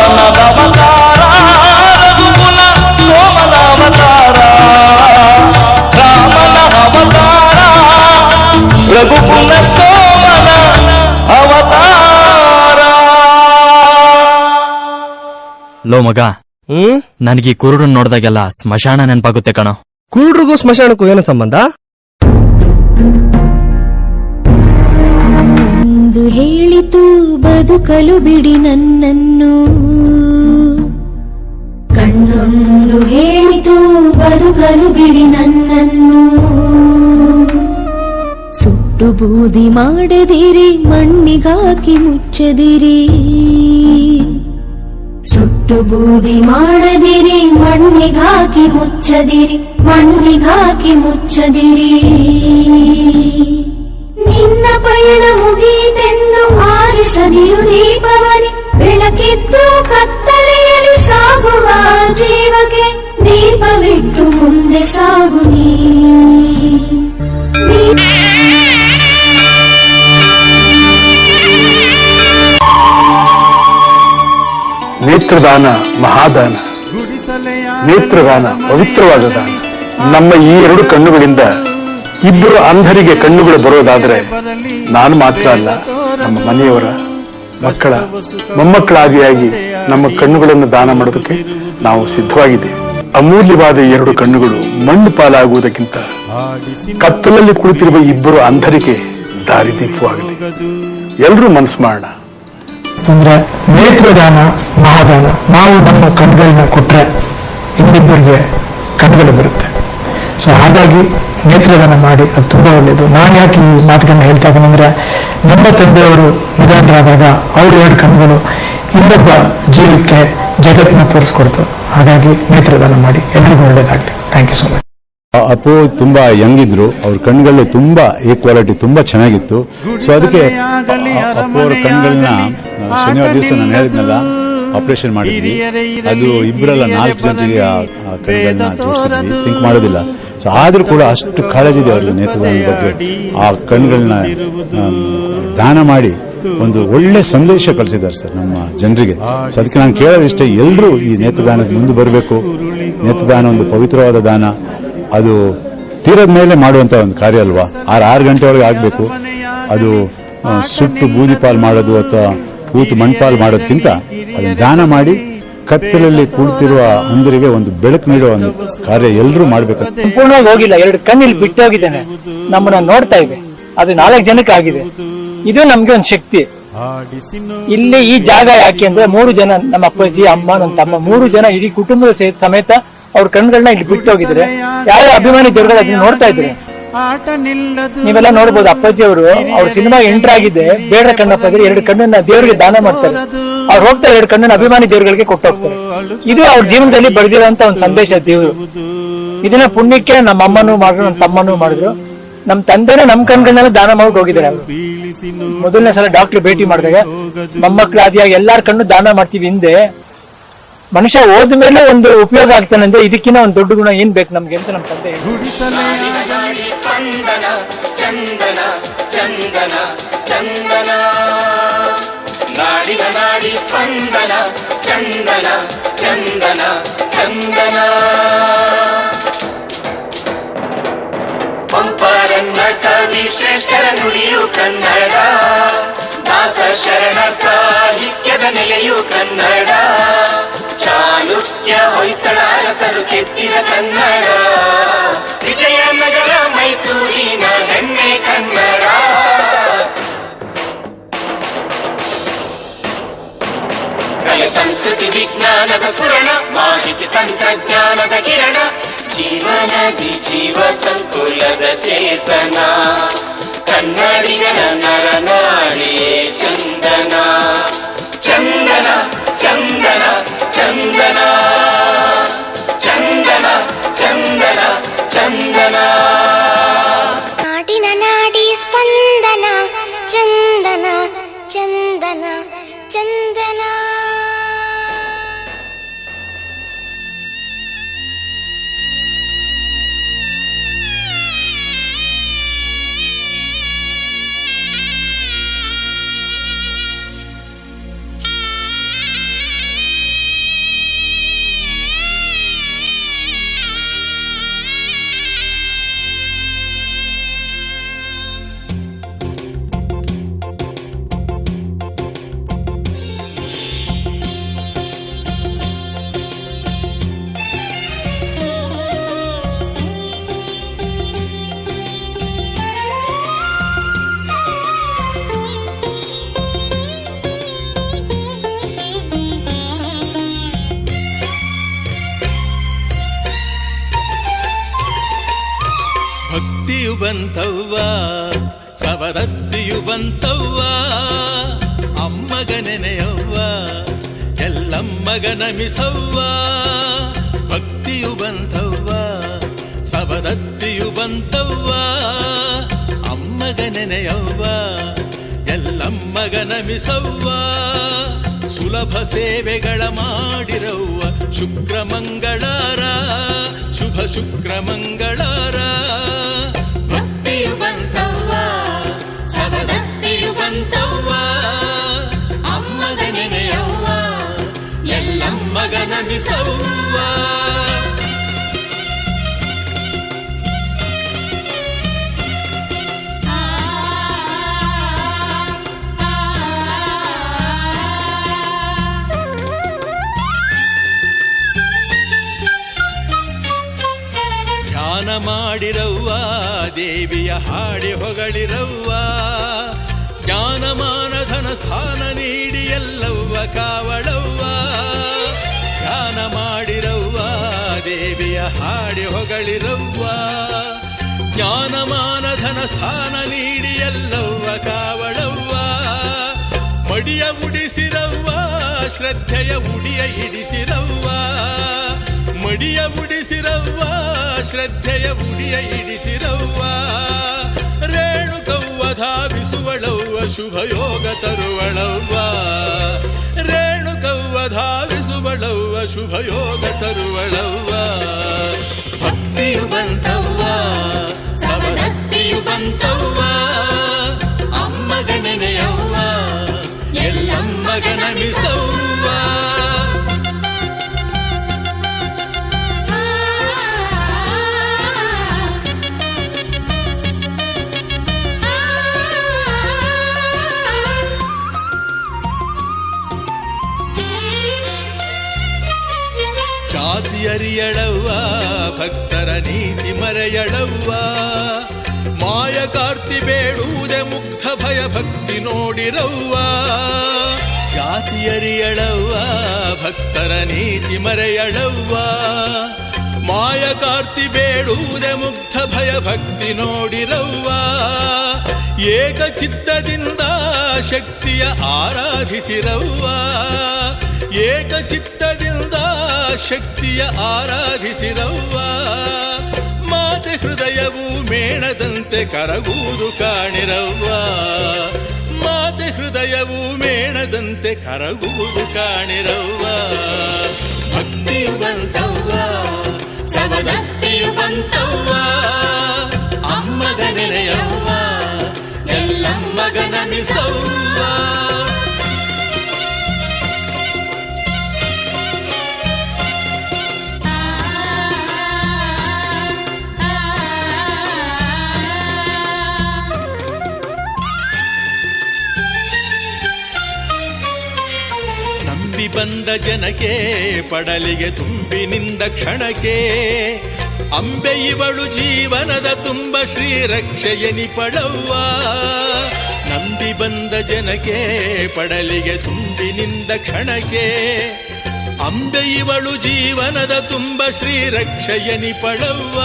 Speaker 12: ಲೋ ಮಗ, ನನಗೆ ಕುರುಡನ್ ನೋಡ್ದಾಗೆಲ್ಲ ಸ್ಮಶಾನ ನೆನಪಾಗುತ್ತೆ ಕಣೋ.
Speaker 10: ಕುರುಡ್ರಿಗೂ ಸ್ಮಶಾನಕ್ಕೂ ಏನೋ ಸಂಬಂಧ?
Speaker 11: ಎಂದು ಹೇಳಿತು ಬದುಕಲು ಬಿಡಿ ನನ್ನನ್ನು, ಕಣ್ಣೊಂದು ಹೇಳಿತು ಬದುಕಲು ಬಿಡಿ ನನ್ನನ್ನು, ಸುಟ್ಟು ಬೂದಿ ಮಾಡದಿರಿ ಮಣ್ಣಿಗಾಕಿ ಮುಚ್ಚದಿರಿ, ಸುಟ್ಟು ಬೂದಿ ಮಾಡದಿರಿ ಮಣ್ಣಿಗಾಕಿ ಮುಚ್ಚದಿರಿ, ಮಣ್ಣಿಗಾಕಿ ಮುಚ್ಚದಿರಿ. ನಿನ್ನ ಪಯಣ ಮುಗಿತೆಂದು ಆರಿಸದಿರು ದೀಪವನಿ, ಬೆಳಕಿದ್ದು ಕತ್ತಲೆಯಲ್ಲಿ ಸಾಗುವ ಜೀವಕ್ಕೆ ದೀಪವಿಟ್ಟು ಮುಂದೆ ಸಾಗು ನೀ.
Speaker 2: ನೇತ್ರದಾನ ಮಹಾದಾನ, ನೇತ್ರದಾನ ಪವಿತ್ರವಾದ ದಾನ. ನಮ್ಮ ಈ 2 ಕಣ್ಣುಗಳಿಂದ ಇಬ್ಬರು ಅಂಧರಿಗೆ ಕಣ್ಣುಗಳು ಬರೋದಾದ್ರೆ ನಾನು ಮಾತ್ರ ಅಲ್ಲ, ನಮ್ಮ ಮನೆಯವರ ಮಕ್ಕಳ ಮೊಮ್ಮಕ್ಕಳಾದಿಯಾಗಿ ನಮ್ಮ ಕಣ್ಣುಗಳನ್ನು ದಾನ ಮಾಡೋದಕ್ಕೆ ನಾವು ಸಿದ್ಧವಾಗಿದ್ದೇವೆ. ಅಮೂಲ್ಯವಾದ 2 ಕಣ್ಣುಗಳು ಮಣ್ಣು ಪಾಲಾಗುವುದಕ್ಕಿಂತ ಕತ್ತಲಲ್ಲಿ ಕುಳಿತಿರುವ ಇಬ್ಬರು ಅಂಧರಿಗೆ ದಾರಿದೀಪವಾಗಲಿ. ಎಲ್ಲರೂ ಮನಸ್ಸು ಮಾಡೋಣ.
Speaker 10: ಅಂದ್ರೆ ನೇತ್ರದಾನ ಮಹಾದಾನ. ನಾವು ನಮ್ಮ ಕಣ್ಗಳನ್ನ ಕೊಟ್ರೆ ಇನ್ನಿಬ್ಬರಿಗೆ ಕಣ್ಗಳು ಬರುತ್ತೆ. ಸೊ ಹಾಗಾಗಿ ನೇತ್ರದಾನ ಮಾಡಿ, ಅದು ತುಂಬಾ ಒಳ್ಳೆಯದು. ನಾನು ಯಾಕೆ ಈ ಮಾತುಗಳನ್ನ ಹೇಳ್ತಾ ಇದ್ದೀನಿ ಅಂದ್ರೆ, ನಮ್ಮ ತಂದೆಯವರು ನಿಧನರಾದಾಗ ಅವ್ರ 2 ಕಣ್ಗಳು ಇನ್ನೊಬ್ಬ ಜೀವಕ್ಕೆ ಜಗತ್ತನ್ನ ತೋರಿಸ್ಕೊಡ್ತು. ಹಾಗಾಗಿ ನೇತ್ರದಾನ ಮಾಡಿ, ಎಲ್ರಿಗೂ ಒಳ್ಳೇದಾಗಲಿ. Thank you so much.
Speaker 13: Appu ತುಂಬಾ ಯಂಗ್ ಇದ್ರು, ಅವ್ರ ಕಣ್ಗಳು ತುಂಬಾ ಈಕ್ವಾಲಿಟಿ ತುಂಬಾ ಚೆನ್ನಾಗಿತ್ತು. ಸೊ ಅದಕ್ಕೆ ಅಪ್ಪು ಅವ್ರ ಕಣ್ಗಳನ್ನ ಶನಿವಾರ ದಿವಸ ನಾನು ಹೇಳಿದ್ನಲ್ಲ ಆಪರೇಷನ್ ಮಾಡಿದ್ವಿ. ಅದು ಇಬ್ಬರಲ್ಲ 4 ಜನರಿಗೆ ಆ ಕಣ್ಗಳನ್ನ ಜೋಡಿಸಿದ್ವಿ, ಥಿಂಕ್ ಮಾಡೋದಿಲ್ಲ. ಸೊ ಆದ್ರೂ ಕೂಡ ಅಷ್ಟು ಕಾಳಜಿ ಇದೆ ಅವ್ರಿಗೆ ನೇತ್ರದಾನದ ಬಗ್ಗೆ. ಆ ಕಣ್ಗಳನ್ನ ದಾನ ಮಾಡಿ ಒಂದು ಒಳ್ಳೆ ಸಂದೇಶ ಕಳಿಸಿದ್ದಾರೆ ಸರ್ ನಮ್ಮ ಜನರಿಗೆ. ಸೊ ಅದಕ್ಕೆ ನಾನು ಕೇಳೋದಿಷ್ಟೇ, ಎಲ್ಲರೂ ಈ ನೇತ್ರದಾನಕ್ಕೆ ಮುಂದೆ ಬರಬೇಕು. ನೇತ್ರದಾನ ಒಂದು ಪವಿತ್ರವಾದ ದಾನ. ಅದು ತೀರದ ಮೇಲೆ ಮಾಡುವಂತ ಒಂದು ಕಾರ್ಯ ಅಲ್ವಾ. 6 ಗಂಟೆ ಒಳಗೆ ಆಗಬೇಕು. ಅದು ಸುಟ್ಟು ಬೂದಿ ಪಾಲ್ ಮಾಡೋದು ಅಥವಾ ಕೂತು ಮಣ್ಪಾಲ್ ಮಾಡೋದಕ್ಕಿಂತ ಅದನ್ನು ದಾನ ಮಾಡಿ ಕತ್ತಲಲ್ಲಿ ಕುಳಿತಿರುವ ಅಂಧರಿಗೆ ಒಂದು ಬೆಳಕು ನೀಡುವ ಒಂದು ಕಾರ್ಯ ಎಲ್ಲರೂ ಮಾಡ್ಬೇಕು.
Speaker 10: ಸಂಪೂರ್ಣವಾಗಿ ಹೋಗಿಲ್ಲ, 2 ಕಣ್ಣು ಇಲ್ಲಿ ಬಿಟ್ಟು ಹೋಗಿದ್ದೇನೆ, ನಮ್ಮನ್ನ ನೋಡ್ತಾ ಇದೆ. ಅದು 4 ಜನಕ್ಕೆ ಆಗಿದೆ. ಇದು ನಮ್ಗೆ ಒಂದು ಶಕ್ತಿ. ಇಲ್ಲಿ ಈ ಜಾಗ ಯಾಕೆ ಅಂದ್ರೆ 3 ಜನ, ನಮ್ಮ ಅಪ್ಪಾಜಿ, ಅಮ್ಮ, ನನ್ನ ತಮ್ಮ, 3 ಜನ ಇಡೀ ಕುಟುಂಬದ ಸಮೇತ ಅವ್ರ ಕಣ್ಗಳನ್ನ ಇಲ್ಲಿ ಬಿಟ್ಟು ಹೋಗಿದ್ರೆ ಯಾವ ಅಭಿಮಾನಿ ದೇವರುಗಳು ಅದನ್ನ ನೋಡ್ತಾ ಇದ್ರೆ ನೀವೆಲ್ಲ ನೋಡ್ಬೋದು. ಅಪ್ಪಾಜಿ ಅವರು ಅವ್ರ ಸಿನಿಮಾ ಎಂಟರ್ ಆಗಿದೆ, ಬೇಡ ಕಣ್ಣಪ್ಪ ಇದ್ರೆ 2 ಕಣ್ಣನ್ನ ದೇವರಿಗೆ ದಾನ ಮಾಡ್ತಾರೆ. ಅವ್ರು ಹೋಗ್ತಾರೆ 2 ಕಣ್ಣನ್ನ ಅಭಿಮಾನಿ ದೇವರುಗಳಿಗೆ ಕೊಟ್ಟು ಹೋಗ್ತಾರೆ. ಇದು ಅವ್ರ ಜೀವನದಲ್ಲಿ ಬರೆದಿರುವಂತ ಒಂದು ಸಂದೇಶ ದೇವರು. ಇದನ್ನ ಪುಣ್ಯಕ್ಕೆ ನಮ್ಮ ಅಮ್ಮನೂ ಮಾಡಿದ್ರು, ನನ್ನ ತಮ್ಮನೂ ಮಾಡಿದ್ರು. ನಮ್ ತಂದೆನೇ ನಮ್ ಕಣ್ಗಳನ್ನೆಲ್ಲ ದಾನ ಮಾಡಿ ಹೋಗಿದ್ದಾರೆ. ಅವರು ಮೊದಲನೇ ಸಲ ಡಾಕ್ಟರ್ ಭೇಟಿ ಮಾಡಿದಾಗ ಮೊಮ್ಮಕ್ಳು ಆದಿಯಾಗಿ ಎಲ್ಲಾರ ಕಣ್ಣು ದಾನ ಮಾಡ್ತೀವಿ. ಹಿಂದೆ ಮನುಷ್ಯ ಹೋದ್ಮೇಲೆ ಒಂದು ಉಪಯೋಗ ಆಗ್ತಾನೆ ಅಂದ್ರೆ ಇದಕ್ಕಿಂತ ಒಂದು ದೊಡ್ಡ ಗುಣ ಏನ್ ಬೇಕು ನಮ್ಗೆ ಅಂತ ನಮ್ಮ ತಂದೆ.
Speaker 1: ಪಂಪರನ್ನ ಕವಿ ಶ್ರೇಷ್ಠರ ನುಡಿಯು ಕನ್ನಡ, ದಾಸ ಶರಣ ಸಾಹಿತ್ಯದ ನೆಲೆಯು ಕನ್ನಡ, ಚಾಲುಕ್ಯ ಹೊಯ್ಸಳ ಅರಸರು ಕೆತ್ತಿದ ಕನ್ನಡ, ವಿಜಯನಗರ ಮೈಸೂರಿನ ಹೆಮ್ಮೆ ಕನ್ನಡ. ಕಲೆ ಸಂಸ್ಕೃತಿ ವಿಜ್ಞಾನದ ಸ್ಫುರಣ, ಮಾಹಿತಿ ತಂತ್ರಜ್ಞಾನದ ಕಿರಣ, ಜೀವನದಿ ಜೀವ ಸಂಕುಲದ ಚೇತನ, ಕನ್ನಡಿಗನ ನರನಾಡಿಯೇ ಚಂದನ, ಚಂದನ ಚಂದನ ಚಂದನ ಚಂದನ ಚಂದನ ಚಂದನ.
Speaker 11: ನಾಡಿನ ನಾಡಿ ಸ್ಪಂದನ, ಚಂದನ ಚಂದನ ಚಂದನ.
Speaker 3: ಬಂತವ್ವ ಸವದತ್ತಿಯು ಬಂತವ್ವ ಅಮ್ಮಗ ನೆನೆಯವ್ವ ಎಲ್ಲಮ್ಮಗ ನಮಿಸವ್ವ ಭಕ್ತಿಯು ಬಂತವ್ವ ಸವದತ್ತಿಯು ಬಂತವ್ವ ಅಮ್ಮಗ ನೆನೆಯವ್ವ ಎಲ್ಲಮ್ಮಗ ನಮಿಸವ್ವ ಸುಲಭ ಸೇವೆಗಳ ಮಾಡಿರವ್ವ ಶುಕ್ರ ಮಂಗಳಾರ ಶುಭ ಶುಕ್ರ ಮಂಗಳಾರ
Speaker 1: ಭಕ್ತಿಯು ಬಂತವ್ವ ಸವದತ್ತಿಯು ಬಂತವ್ವ ಅಮ್ಮಗ ನೆನೆಯವ್ವ ಎಲ್ಲಮ್ಮಗ ನಮಿಸವ್ವ
Speaker 3: ಧ್ಯಾನ ಮಾಡಿರವ್ವ ದೇವಿಯ ಹಾಡಿ ಹೊಗಳಿರವ್ವ ಜ್ಞಾನಮಾನ ಧನ ಸ್ಥಾನ ನೀಡಿ ಎಲ್ಲವ್ವ ಕಾವಳವ್ವ ಧ್ಯಾನ ಮಾಡಿರವ್ವ ದೇವಿಯ ಹಾಡಿ ಹೊಗಳಿರವ್ವ ಜ್ಞಾನಮಾನ ಧನ ಸ್ಥಾನ ನೀಡಿ ಎಲ್ಲವ್ವ ಕಾವಳವ್ವ ಮಡಿಯ ಉಡಿಸಿರವ್ವ ಶ್ರದ್ಧೆಯ ಉಡಿಯ ಇಡಿಸಿರವ್ವ ಮಡಿಯ ಉಡಿಸಿರವ್ವ ಶ್ರದ್ಧೆಯ ಉಡಿಯ ಇಡಿಸಿರವ್ವ ರೇಣುಕವ್ವ ಧಾವಿಸುವಳವ್ವ ಶುಭಯೋಗ ತರುವಳವ್ವ ರೇಣುಕವ್ವ ಧಾವಿಸುವಳವ್ವ ಶುಭಯೋಗ ತರುವಳವ್ವ ಭಕ್ತಿಯು ಬಂತವ್ವ ಸವದತ್ತಿಯು ಬಂತವ್ವ ಅಮ್ಮಗ ನೆನೆಯವ್ವ ಎಲ್ಲಮ್ಮಗ ನಮಿಸವ್ವ ಜಾತಿ ಅರಿಯಳವ್ವ ಭಕ್ತರ ನೀತಿ ಮರೆಯಳವ್ವ ಮಾಯ ಕಾರ್ತಿ ಬೇಡುವುದೇ ಮುಗ್ಧ ಭಯ ಭಕ್ತಿ ನೋಡಿರವ್ವ ಜಾತಿ ಅರಿಯಳವ್ವ ಭಕ್ತರ ನೀತಿ ಮರೆಯಳವ್ವ ಮಾಯ ಕಾರ್ತಿ ಬೇಡುವುದೇ ಮುಗ್ಧ ಭಯ ಭಕ್ತಿ ನೋಡಿರವ್ವ ಏಕಚಿತ್ತದಿಂದ ಶಕ್ತಿಯ ಆರಾಧಿಸಿರವ್ವ ಏಕಚಿತ್ತದಿಂದ ಶಕ್ತಿಯ ಆರಾಧಿಸಿರವ್ವ ಮಾತೆ ಹೃದಯವು ಮೇಣದಂತೆ ಕರಗುವುದು ಕಾಣಿರವ್ವ ಮಾತೆ ಹೃದಯವು ಮೇಣದಂತೆ ಕರಗುವುದು ಕಾಣಿರವ್ವ ಭಕ್ತಿಯು ಬಂತವ್ವ ಸವದತ್ತಿಯು ಬಂತವ್ವ ಅಮ್ಮಗ ನೆನೆಯವ್ವ ಎಲ್ಲಮ್ಮಗ ನಮಿಸವ್ವ ಬಂದ ಜನಕ್ಕೆ ಪಡಲಿಗೆ ತುಂಬಿನಿಂದ ಕ್ಷಣಕ್ಕೆ ಅಂಬೆ ಇವಳು ಜೀವನದ ತುಂಬ ಶ್ರೀರಕ್ಷೆಯನಿ ಪಡವ್ವ ನಂಬಿ ಬಂದ ಜನಕ್ಕೆ ಪಡಲಿಗೆ ತುಂಬಿನಿಂದ ಕ್ಷಣಕ್ಕೆ ಅಂಬೆ ಇವಳು ಜೀವನದ ತುಂಬ ಶ್ರೀರಕ್ಷೆಯನಿ ಪಡವ್ವ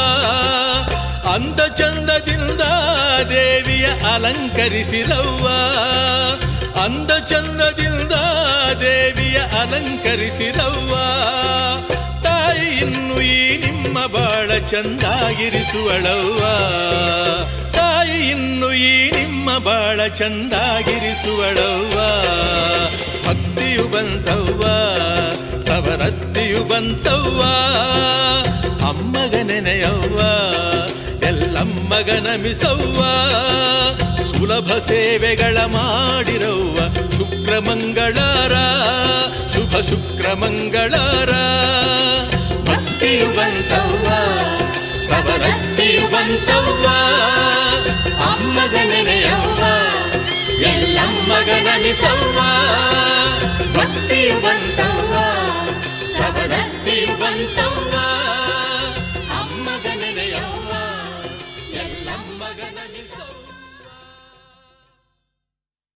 Speaker 3: ಅಂದ ಚಂದದಿಂದ ದೇವಿಯ ಅಲಂಕರಿಸಿರವ್ವ ಅಂದ ಚಂದದಿಂದ ದೇವಿಯ ಅಲಂಕರಿಸಿರವ್ವ ತಾಯಿ ಇನ್ನು ಈ ನಿಮ್ಮ ಬಾಳ ಚಂದಾಗಿರಿಸುವಳವ್ವ ತಾಯಿ ಇನ್ನು ಈ ನಿಮ್ಮ ಬಾಳ ಚಂದಾಗಿರಿಸುವಳವ್ವ ಭಕ್ತಿಯು ಬಂತವ್ವ ಸವದತ್ತಿಯು ಬಂತವ್ವ ಅಮ್ಮಗ ನೆನೆಯವ್ವ ಎಲ್ಲಮ್ಮಗ ನಮಿಸವ್ವ ಸುಲಭ ಸೇವೆಗಳ ಮಾಡಿರವ್ವ ಶುಕ್ರ ಮಂಗಳಾರ ಶುಭ ಶುಕ್ರ ಮಂಗಳಾರ ಭಕ್ತಿಯು ಬಂತವ್ವ ಸವದತ್ತಿಯು ಬಂತವ್ವ ಅಮ್ಮಗ ನೆನೆಯವ್ವ ಎಲ್ಲಮ್ಮಗ ನಮಿಸವ್ವ